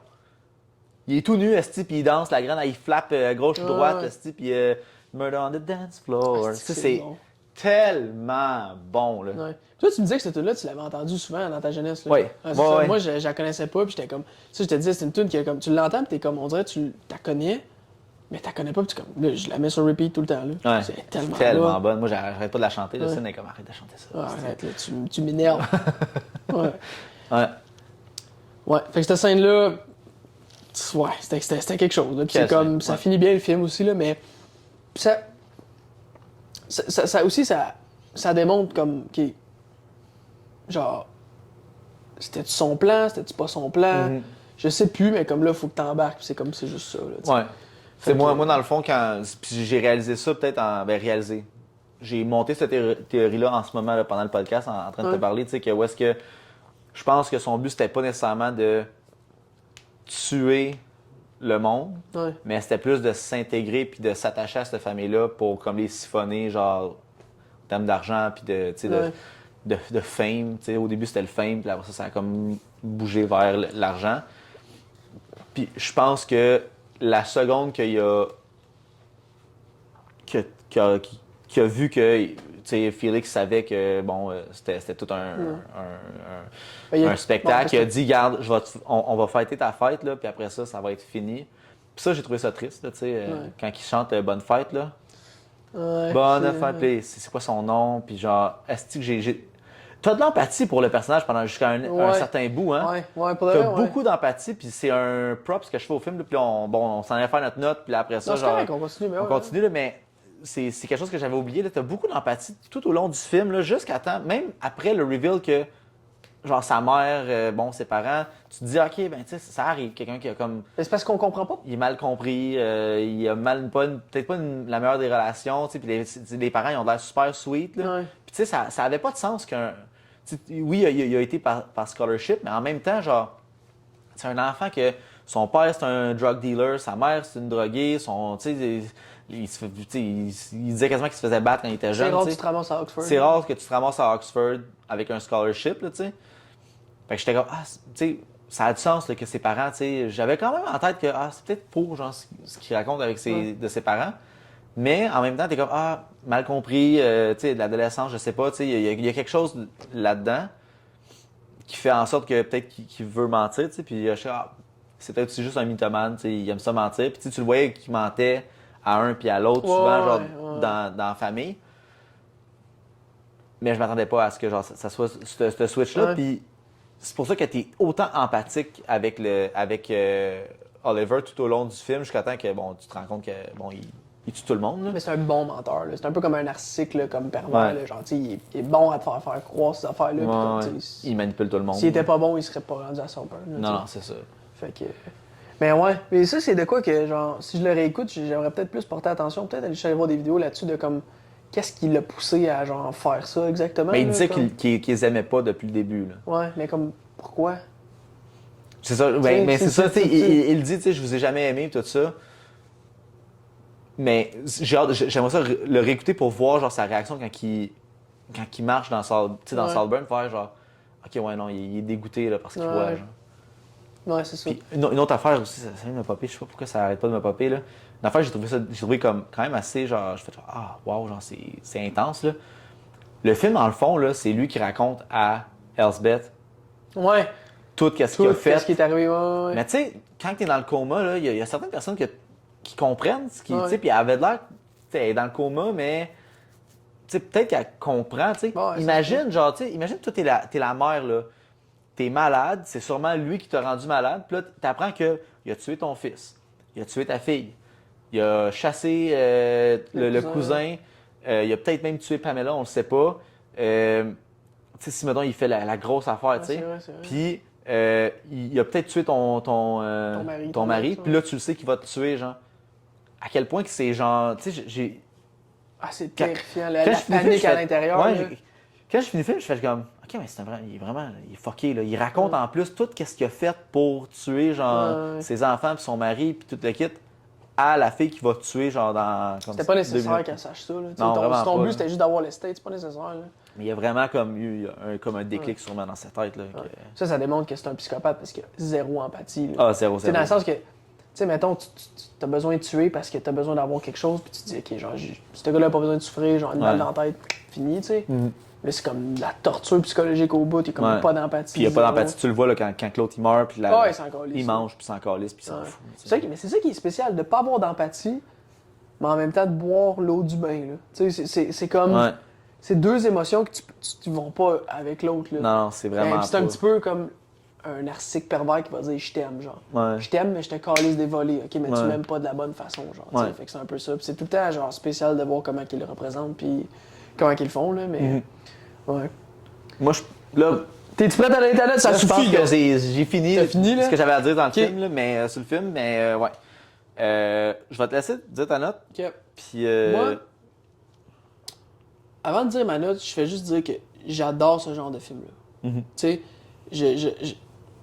Il est tout nu, esti, puis il danse, la graine, il flappe gauche ou droite, Ouais. esti, puis Murder on the Dance Floor. Esti que Ça, c'est c'est bon. tellement bon, là. Ouais. Toi, tu me disais que cette tune-là, tu l'avais entendue souvent dans ta jeunesse. Là. Ouais. Ah, c'est Ouais, ça. ouais. Moi, je la connaissais pas, puis j'étais comme. Ça, je te disais, c'est une tune qui est comme. Tu l'entends, puis t'es comme, on dirait, tu la connais, mais t'as connais pas, puis tu comme. Là, je la mets sur repeat tout le temps, là. Ouais. C'est tellement, Tellement bon. bonne. Moi, j'arrête pas de la chanter. Là, Ouais. c'est comme, arrête de chanter ça. Ah, arrête, là, tu m'énerves. Ouais. Ouais. Ouais. Fait que cette scène-là, ouais, c'était quelque chose. Là. Puis c'est Quelle comme. scène, Ça ouais. finit bien le film aussi, là, mais. Ça. Ça aussi, ça démontre comme. Genre. C'était-tu son plan? C'était-tu pas son plan? Mhm. Je sais plus, mais comme là, faut que t'embarques, puis c'est comme c'est juste ça. Là, tu sais. Ouais. Fait C'est moi, que- moi, dans le fond, quand puis j'ai réalisé ça peut-être en. Ben, réalisé. J'ai monté cette théorie-là en ce moment, là, pendant le podcast, en train de te Ouais. parler, tu sais, que où est-ce que. Je pense que son but, c'était pas nécessairement de tuer le monde, Ouais. mais c'était plus de s'intégrer puis de s'attacher à cette famille-là pour comme les siphonner, genre, en termes d'argent puis de, tu sais, Ouais. de fame. Tu sais, au début, c'était le fame, puis après ça a comme bougé vers l'argent. Puis je pense que la seconde qu'il a, qu'il a vu que, tu sais, Félix savait que, bon, c'était tout Ben, il y a- un spectacle. bon, Il a dit, garde, on va fêter ta fête, là, puis après ça va être fini. Puis ça, j'ai trouvé ça triste, là, tu sais, Ouais. quand il chante Bonne fête, là. Ouais, Bonne c'est- fête, puis c'est quoi son nom, puis genre, est-ce que t'as de l'empathie pour le personnage pendant jusqu'à un Ouais. certain bout, hein? Ouais, pour de T'as vrai, ouais. beaucoup d'empathie, puis c'est un props que je fais au film, là, puis on s'en allait faire notre note, puis là, après ça, Non, c'est genre, correct, on continue, mais on ouais, continue, là, mais c'est quelque chose que j'avais oublié. T'as beaucoup d'empathie tout au long du film, là, jusqu'à temps, même après le reveal que, genre, sa mère, bon, ses parents, tu te dis, OK, ben, tu sais, ça arrive, quelqu'un qui a comme, Mais c'est parce qu'on comprend pas. il est mal compris, il a mal, peut-être pas la meilleure des relations, tu sais, puis les parents, ils ont l'air super sweet, là. Ouais. Puis, tu sais, ça avait pas de sens qu'un. Tu sais, oui, il a été par scholarship, mais en même temps, genre, c'est un enfant que son père, c'est un drug dealer, sa mère, c'est une droguée, tu sais, il disait quasiment qu'il se faisait battre quand il était C'est jeune. rare tu que sais. tu te ramasses à Oxford. C'est rare que tu te ramasses à Oxford avec un scholarship, là, tu sais. Fait que j'étais comme, tu sais, ça a du sens là, que ses parents, tu sais, j'avais quand même en tête que, c'est peut-être faux, genre, ce qu'il raconte avec de ses parents. Mais en même temps, t'es comme, mal compris, tu sais, de l'adolescence, je sais pas, tu sais, il y a quelque chose là-dedans qui fait en sorte que peut-être qu'il veut mentir, tu sais, puis je suis, c'est peut-être aussi juste un mythomane, tu sais, il aime ça mentir. Puis tu le voyais qu'il mentait à un puis à l'autre, souvent, genre, ouais. dans la famille. Mais je m'attendais pas à ce que, genre, ça soit ce switch-là, Ouais. puis c'est pour ça que tu es autant empathique avec Oliver tout au long du film jusqu'à temps que bon, tu te rends compte que bon, il tue tout le monde. Là. Mais c'est un bon menteur, là. C'est un peu comme un narcissique, là, comme pervers, Ouais. là. Genre, tu sais, il est bon à te faire croire ces affaires-là. puis comme, Ouais, tu sais, il manipule tout le monde. s'il était pas bon, il serait pas rendu à Saltburn. là, tu sais. Non, c'est ça. Fait que. Mais ouais, mais ça, c'est de quoi que, genre, si je le réécoute, j'aimerais peut-être plus porter attention, peut-être aller voir des vidéos là-dessus de comme. Qu'est-ce qui l'a poussé à, genre, faire ça exactement? Mais il là, disait comme... qu'il les aimait pas depuis le début. Là. Ouais, mais comme. Pourquoi? C'est ça, mais c'est ça, tu sais, il dit, tu sais, je vous ai jamais aimé, tout ça. Mais j'aimerais ça le réécouter pour voir, genre, sa réaction quand il marche dans Saltburn, faire genre, ok, ouais, non, il est dégoûté, là, parce qu'il voit, genre. Ouais, c'est ça. Puis une autre affaire aussi, ça vient de me popper, je sais pas pourquoi ça arrête pas de me popper, là. Une affaire, j'ai trouvé comme quand même assez, genre, je fais genre, ah, wow, genre, c'est intense, là. Le film, dans le fond, là, c'est lui qui raconte à Elsbeth Ouais. tout ce qu'il a fait. Qu'est-ce qui est arrivé, ouais. Mais tu sais, quand t'es dans le coma, là, il y a certaines personnes qui comprennent ce qui, Ouais. tu sais, puis elle avait l'air, tu sais, elle est dans le coma, mais tu sais, peut-être qu'elle comprend, tu sais. Ouais, imagine, genre, tu sais, imagine toi, t'es la mère, là. T'es malade, c'est sûrement lui qui t'a rendu malade, puis là, t'apprends qu'il a tué ton fils, il a tué ta fille, il a chassé le cousin, il a peut-être même tué Pamela, on le sait pas. Tu sais, si, mettons, il fait la grosse affaire, tu sais. C'est vrai. Puis, il a peut-être tué ton mari, puis là, tu le sais qu'il va te tuer, genre. À quel point que c'est genre. Tu sais, j'ai. Ah, c'est terrifiant, la Quand je finis le film, panique je à fais- l'intérieur. Ouais, là. quand je finis le film, je fais comme. Ok, mais il est fucké, là. Il raconte en plus tout ce qu'il a fait pour tuer, genre, Ouais. ses enfants, puis son mari, puis tout le kit, à la fille qui va tuer, genre, dans. C'était pas nécessaire qu'elle sache ça. Là. Non, vraiment si ton pas, but là. c'était juste d'avoir le state, c'est pas nécessaire. Là. Mais il y a vraiment comme eu un déclic sûrement dans sa tête, là. Ouais. Ça démontre que c'est un psychopathe parce qu'il a zéro empathie. Là. Ah, zéro, C'est dans le sens que, tu sais, mettons, tu as besoin de tuer parce que tu as besoin d'avoir quelque chose, puis tu te dis, ok, genre, ce gars-là a pas besoin de souffrir, genre, une balle dans la tête, fini, tu sais. Là, c'est comme la torture psychologique au bout, t'es comme pas d'empathie. Puis il n'y a pas d'empathie, tu le vois là, quand l'autre il meurt, puis Ouais, il s'en calisse, il ça. mange, puis il s'en calisse, puis il s'en Ouais. fout. Mais c'est ça qui est spécial, de pas avoir d'empathie, mais en même temps de boire l'eau du bain. Là. Tu sais, c'est comme. Ouais. C'est deux émotions que tu vont pas avec l'autre. là. Non, c'est vraiment. Puis c'est un pas. petit peu comme un narcissique pervers qui va dire je t'aime, genre. Ouais. Je t'aime, mais je te calisse des volets, ok, mais tu Ouais. m'aimes pas de la bonne façon, genre. tu sais. Ouais. Fait que c'est un peu ça. Puis c'est tout le temps genre spécial de voir comment ils le représentent, puis comment ils le font, là, mais. Mhm. Ouais. Moi, là, T'es-tu prêt à donner ta note? Ça je pense suffit, que gars. j'ai fini, T'as fini, là? ce que j'avais à dire dans le Ok. film, là, mais sur le film, mais ouais. Je vais te laisser dire ta note, Ok. puis. Moi, avant de dire ma note, je fais juste dire que j'adore ce genre de film-là. Mhm. Tu sais,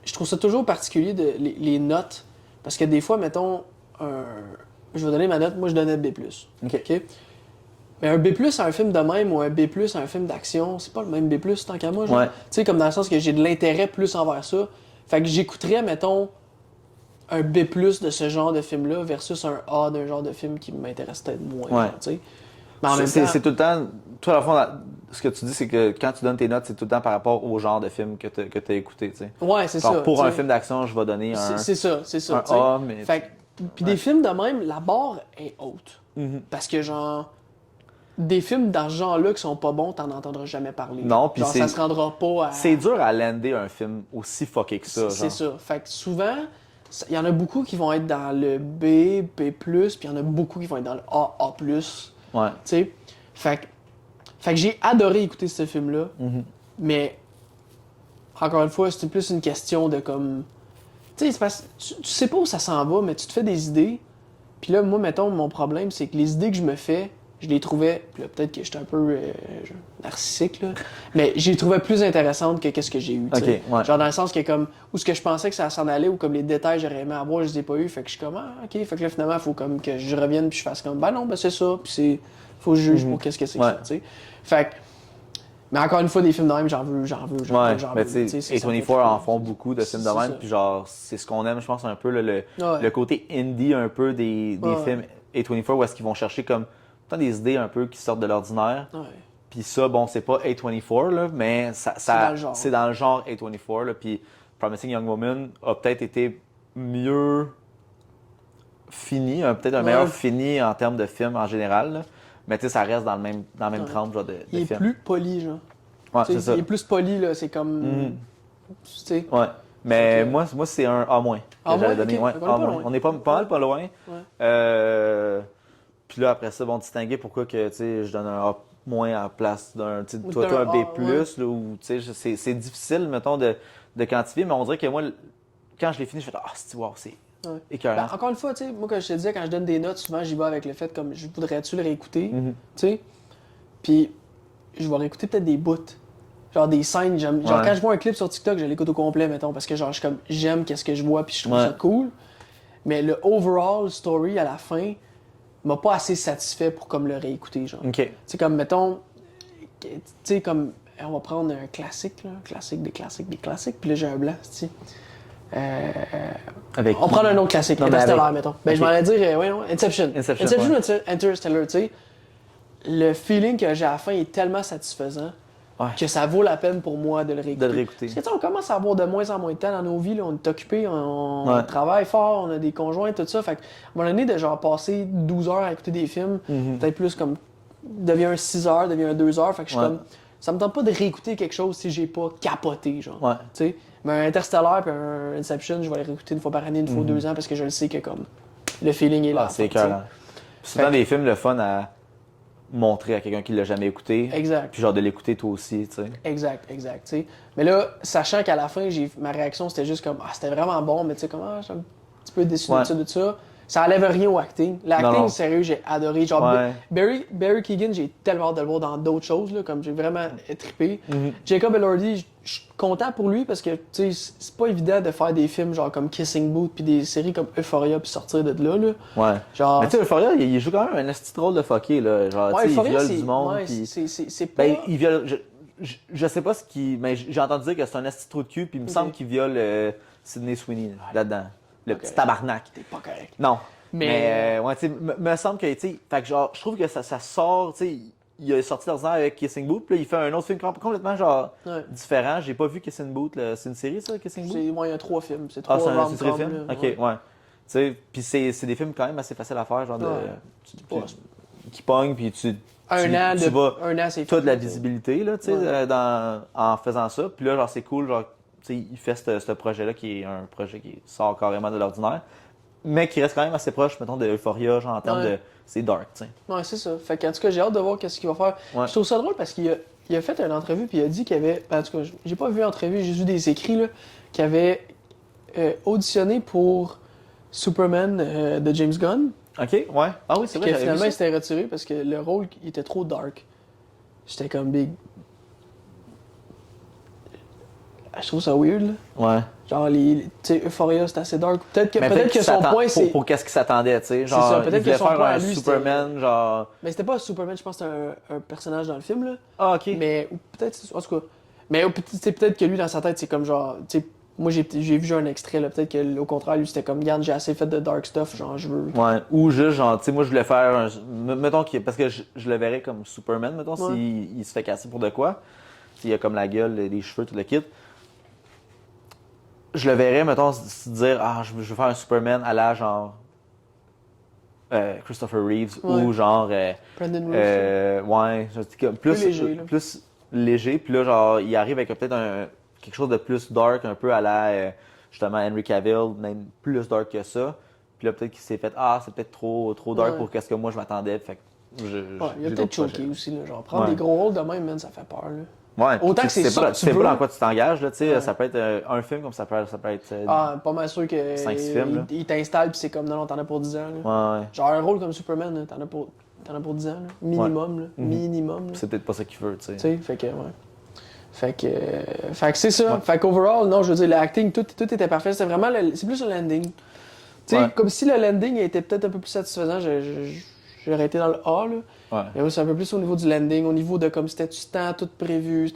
je trouve ça toujours particulier, les notes, parce que des fois, mettons, je vais donner ma note, moi je donnais B+. Ok. Mais un B+, à un film de même ou un B+, à un film d'action, c'est pas le même B+, tant qu'à moi. genre. Ouais. Tu sais, comme dans le sens que j'ai de l'intérêt plus envers ça. Fait que j'écouterais, mettons, un B+, de ce genre de film-là versus un A d'un genre de film qui m'intéresse peut-être moins. Ouais. genre, tu sais. Mais en même temps, C'est tout le temps. Toi, à la fond, ce que tu dis, c'est que quand tu donnes tes notes, c'est tout le temps par rapport au genre de film que tu as écouté. Tu sais. ouais, c'est Genre, ça. pour tu un sais. film d'action, je vais donner un C'est ça. tu sais. A, mais. Fait que- puis des films de même, la barre est haute. Mhm. Parce que, genre, des films dans ce genre-là qui sont pas bons, t'en entendras jamais parler. Non, puis genre, c'est- ça se rendra pas à. C'est dur à lander un film aussi fucké que ça. C'est genre. ça. Fait que souvent, il y en a beaucoup qui vont être dans le B, B+, puis il y en a beaucoup qui vont être dans le A, A+. Tu Ouais. sais. Fait que j'ai adoré écouter ce film-là, Mhm. mais encore une fois, c'est plus une question de comme. Tu sais, c'est parce que tu sais pas où ça s'en va, mais tu te fais des idées. Puis là, moi, mettons, mon problème, c'est que les idées que je me fais, je les trouvais. Puis là, peut-être que j'étais un peu narcissique, là. Mais je les trouvais plus intéressantes que qu'est-ce que j'ai eu. tu sais. Ok, ouais. Genre dans le sens que, comme. Où ce que je pensais que ça s'en allait, ou comme les détails j'aurais aimé avoir, je les ai pas eu. Fait que je suis comme, ah, ok. Fait que là, finalement, il faut comme que je revienne, puis je fasse comme, ben non, ben c'est ça. Puis c'est. Faut que je juge pour qu'est-ce que c'est Ouais. ça, tu sais. Fait que. Mais encore une fois, des films de même, j'en veux. Ouais, mais tu sais, ça me fait A24 en triper. font beaucoup de films de C'est même, ça. puis genre, c'est ce qu'on aime, je pense, un peu, le Ouais. côté indie un peu des Ouais. films A24, où est-ce qu'ils vont chercher comme tant des idées un peu qui sortent de l'ordinaire. Ouais. Puis ça, bon, c'est pas A24, là, mais c'est dans le genre A24, là, puis Promising Young Woman a peut-être été mieux fini, peut-être un Ouais. meilleur fini en termes de film en général, là. Mais tu sais, ça reste dans le même Ouais. trempe genre, de Il est film. plus poli, genre. Ouais, Tu sais, c'est ça. il est plus poli, là. C'est comme. Mhm. Tu sais. Ouais. Mais Ok. moi c'est un A-. Que A-, j'avais ok. donné. Ouais, Fait qu'on est pas A-. loin. On est pas mal pas loin. Ouais. Puis là, après ça, distinguer pourquoi que, tu sais, je donne un A- moins à la place d'un, tu sais, Ou toi, d'un un B+, A, ouais. là, ou, tu sais, c'est difficile, mettons, de quantifier, mais on dirait que moi, quand je l'ai fini, je fais, ah, c'est wow, c'est Ouais. Ben, écœurant. encore une fois, tu sais, moi, comme je te disais, quand je donne des notes, souvent, j'y vais avec le fait comme je voudrais-tu le réécouter, Mhm. tu sais. Puis, je vais réécouter peut-être des bouts. Genre des scènes, genre Ouais. quand je vois un clip sur TikTok, je l'écoute au complet, mettons, parce que genre, je suis comme, j'aime qu'est-ce que je vois, puis je trouve Ouais. ça cool. Mais le overall story à la fin m'a pas assez satisfait pour comme le réécouter, genre. OK. C'est comme, mettons, tu sais, comme, on va prendre un classique, là, un classique, des classiques, puis là, j'ai un blanc, tu sais. Avec On qui? prend un autre classique, Non, mais Interstellar, avec... mettons. Ben, OK. je m'en allais dire, ouais, non, Inception. Inception, Inception ouais. ou Interstellar, tu sais, le feeling que j'ai à la fin est tellement satisfaisant Ouais. que ça vaut la peine pour moi de le réécouter. De le réécouter. Parce que, tu sais, on commence à avoir de moins en moins de temps dans nos vies, là. On est occupés, on Ouais. travaille fort, on a des conjoints, tout ça. Fait qu'à un moment donné, de genre passer 12 heures à écouter des films, Mhm. peut-être plus comme, devient un 6 heures, devient un 2 heures. Fait que je suis Ouais. comme, ça me tente pas de réécouter quelque chose si j'ai pas capoté, genre. Ouais. Tu sais, mais un Interstellar puis un Inception, je vais les réécouter une fois par année, une fois Mhm. 2 ans, parce que je le sais que comme le feeling est là. Ah, c'est tu sais. écœurant. Puis souvent, Fait que- des films, le fun à montrer à quelqu'un qui l'a jamais écouté. Exact. Puis genre de l'écouter toi aussi, tu sais. Exact, exact. Tu sais. Mais là, sachant qu'à la fin, ma réaction c'était juste comme, ah, c'était vraiment bon, mais tu sais, comment, je suis un petit peu déçu Ouais. de ça. Ça enlève rien au acting. Non, L'acting, non. sérieux, j'ai adoré. Genre, Ouais. Barry Keoghan, j'ai tellement hâte de le voir dans d'autres choses, là, comme j'ai vraiment trippé. Mhm. Jacob Elordi, je suis content pour lui parce que, tu sais, c'est pas évident de faire des films genre comme Kissing Booth puis des séries comme Euphoria puis sortir de là, là. Ouais. Genre, Mais tu sais, Euphoria, il joue quand même un esti drôle de fucké, là. Genre, ouais, tu sais, il Euphoria, viole c'est, du monde, ouais, puis... c'est pas... Ben, il viole... Je sais pas ce qui... Mais j'ai entendu dire que c'est un esti trou de cul, puis il me Ok. semble qu'il viole Sydney Sweeney, là-dedans. Le petit correct. tabarnak. T'es pas correct. Non. Mais- Mais ouais, tu sais, me semble que, tu sais... Fait que genre, je trouve que ça sort, tu sais... Il a sorti l'ordinaire avec Kissing Booth, puis là, il fait un autre film complètement, genre, Ouais. différent. J'ai pas vu Kissing Booth, là. C'est une série, ça, Kissing Booth? Ouais, il y a 3 films. C'est Ah, 3 c'est une série de rom-coms, films? là. Ok, ouais. Tu sais, puis c'est des films quand même assez faciles à faire, genre de. Ouais. Ouais. Qui pognent, puis tu Un tu vas. an, c'est Tu as de la fait, visibilité, là, tu sais, Ouais. en faisant ça. Puis là, genre, c'est cool, genre, tu sais, il fait ce projet-là qui est un projet qui sort carrément de l'ordinaire, mais qui reste quand même assez proche, mettons, de Euphoria, genre, en termes Ouais. de. C'est dark, tu sais. Ouais, c'est ça. Fait qu'en tout cas, j'ai hâte de voir qu'est-ce qu'il va faire. Ouais. Je trouve ça drôle parce qu'il a fait une entrevue puis il a dit qu'il avait. En tout cas, j'ai pas vu l'entrevue, j'ai vu des écrits là, qu'il avait auditionné pour Superman de James Gunn. Ok, ouais. Ah oui, c'est Puis vrai, que j'avais vu finalement, il ça. s'était retiré parce que le rôle il était trop dark. J'étais comme big. Je trouve ça weird, là. Ouais. Genre, tu sais, Euphoria, c'est assez dark. Peut-être Mais que son s'attend- point, c'est. Pour qu'est-ce qu'il s'attendait, tu sais. C'est Genre, ça, peut-être il que voulait son faire point à un lui, Superman, genre. Mais c'était pas Superman, je pense que c'était un personnage dans le film, là. Ah, ok. Mais, ou peut-être, en tout cas. Mais c'est peut-être que lui, dans sa tête, c'est comme genre. Tu sais, moi, j'ai vu un extrait, là. Peut-être qu'au contraire, lui, c'était comme, regarde, j'ai assez fait de dark stuff, genre, je veux. Ouais, ou juste, genre, tu sais, moi, je voulais faire mettons parce que je le verrais comme Superman, mettons, Ouais. s'il il se fait casser pour de quoi. S'il a comme la gueule, les cheveux, tout le kit. Je le verrais, mettons, se dire, ah, je veux faire un Superman à la, genre, Christopher Reeves, Ouais. ou genre, Brandon Routh. ouais, je dis comme plus léger, là. plus léger, puis là, genre, il arrive avec peut-être quelque chose de plus dark, un peu à la, justement, Henry Cavill, même plus dark que ça. Puis là, peut-être qu'il s'est fait, ah, c'est peut-être trop dark Ouais. pour qu'est-ce que moi je m'attendais. Fait que Ouais, il a j'ai peut-être d'autres choqué projets. aussi, là. Genre, prendre Ouais. des gros rôles de même, man, ça fait peur, là. Ouais, Autant puis que c'est tu sais ça pas, que tu tu sais veux. pas dans quoi tu t'engages, là, tu sais, Ouais. ça peut être un film comme ça peut être Ah, pas mal sûr que. 5-6 films, là. Il t'installe, puis c'est comme, non, t'en as pour 10 ans, là. ouais, Genre, un rôle comme Superman, là, t'en as pour 10 ans, là. Minimum, là. Mhm. Minimum, là. c'est peut-être pas ça qu'il veut, tu sais. Tu sais, fait que, ouais. Fait que c'est ça. Ouais. Fait qu'overall, non, je veux dire, l'acting, tout était parfait. C'était vraiment, c'est plus le landing. Tu sais, Ouais. comme si le landing était peut-être un peu plus satisfaisant, j'aurais été dans le A, là. Ouais. Mais moi, c'est un peu plus au niveau du landing, au niveau de comme c'était-tu temps, tout prévu.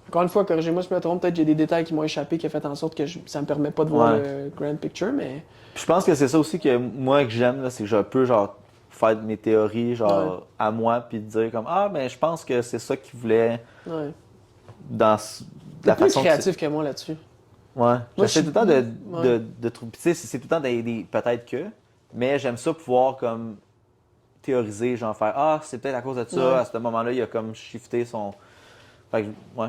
Encore une fois, corrigez-moi si je me trompe, peut-être j'ai des détails qui m'ont échappé qui a fait en sorte que ça me permet pas de voir Ouais. le grand picture, mais. Puis je pense que c'est ça aussi que moi que j'aime, là, c'est que je peux genre faire mes théories genre Ouais. à moi puis dire comme ah ben je pense que c'est ça qu'il voulait Ouais. dans T'es la plus façon que créatif que moi là-dessus. ouais, Moi, j'essaie je tout le temps de, ouais. de trouver. Tu sais, c'est tout le temps des peut-être que, mais j'aime ça pouvoir comme théoriser, genre faire ah, c'est peut-être à cause de ça, Ouais. à ce moment-là, il a comme shifté son. Fait que, ouais.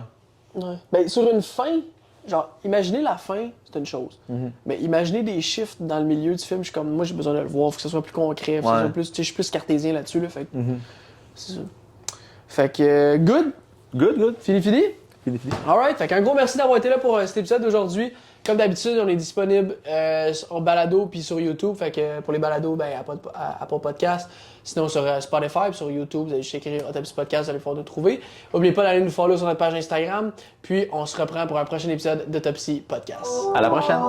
Ouais. Ben, sur une fin, genre, imaginer la fin, c'est une chose. Mais imaginer des chiffres dans le milieu du film, je suis comme, moi, j'ai besoin de le voir, faut que ce soit plus concret, faut que ce soit plus, tu sais, je suis plus cartésien là-dessus, là, fait que, c'est ça. Fait que, good. Good. Fini? Fini. Alright, fait qu'un gros merci d'avoir été là pour cet épisode d'aujourd'hui. Comme d'habitude, on est disponible en balado puis sur YouTube. Fait que pour les balados, ben, Apple Podcast. Sinon sur Spotify puis sur YouTube, vous allez juste écrire Autopsie Podcast, vous allez pouvoir nous trouver. N'oubliez pas d'aller nous follow sur notre page Instagram. Puis on se reprend pour un prochain épisode d'Autopsie Podcast. À la prochaine.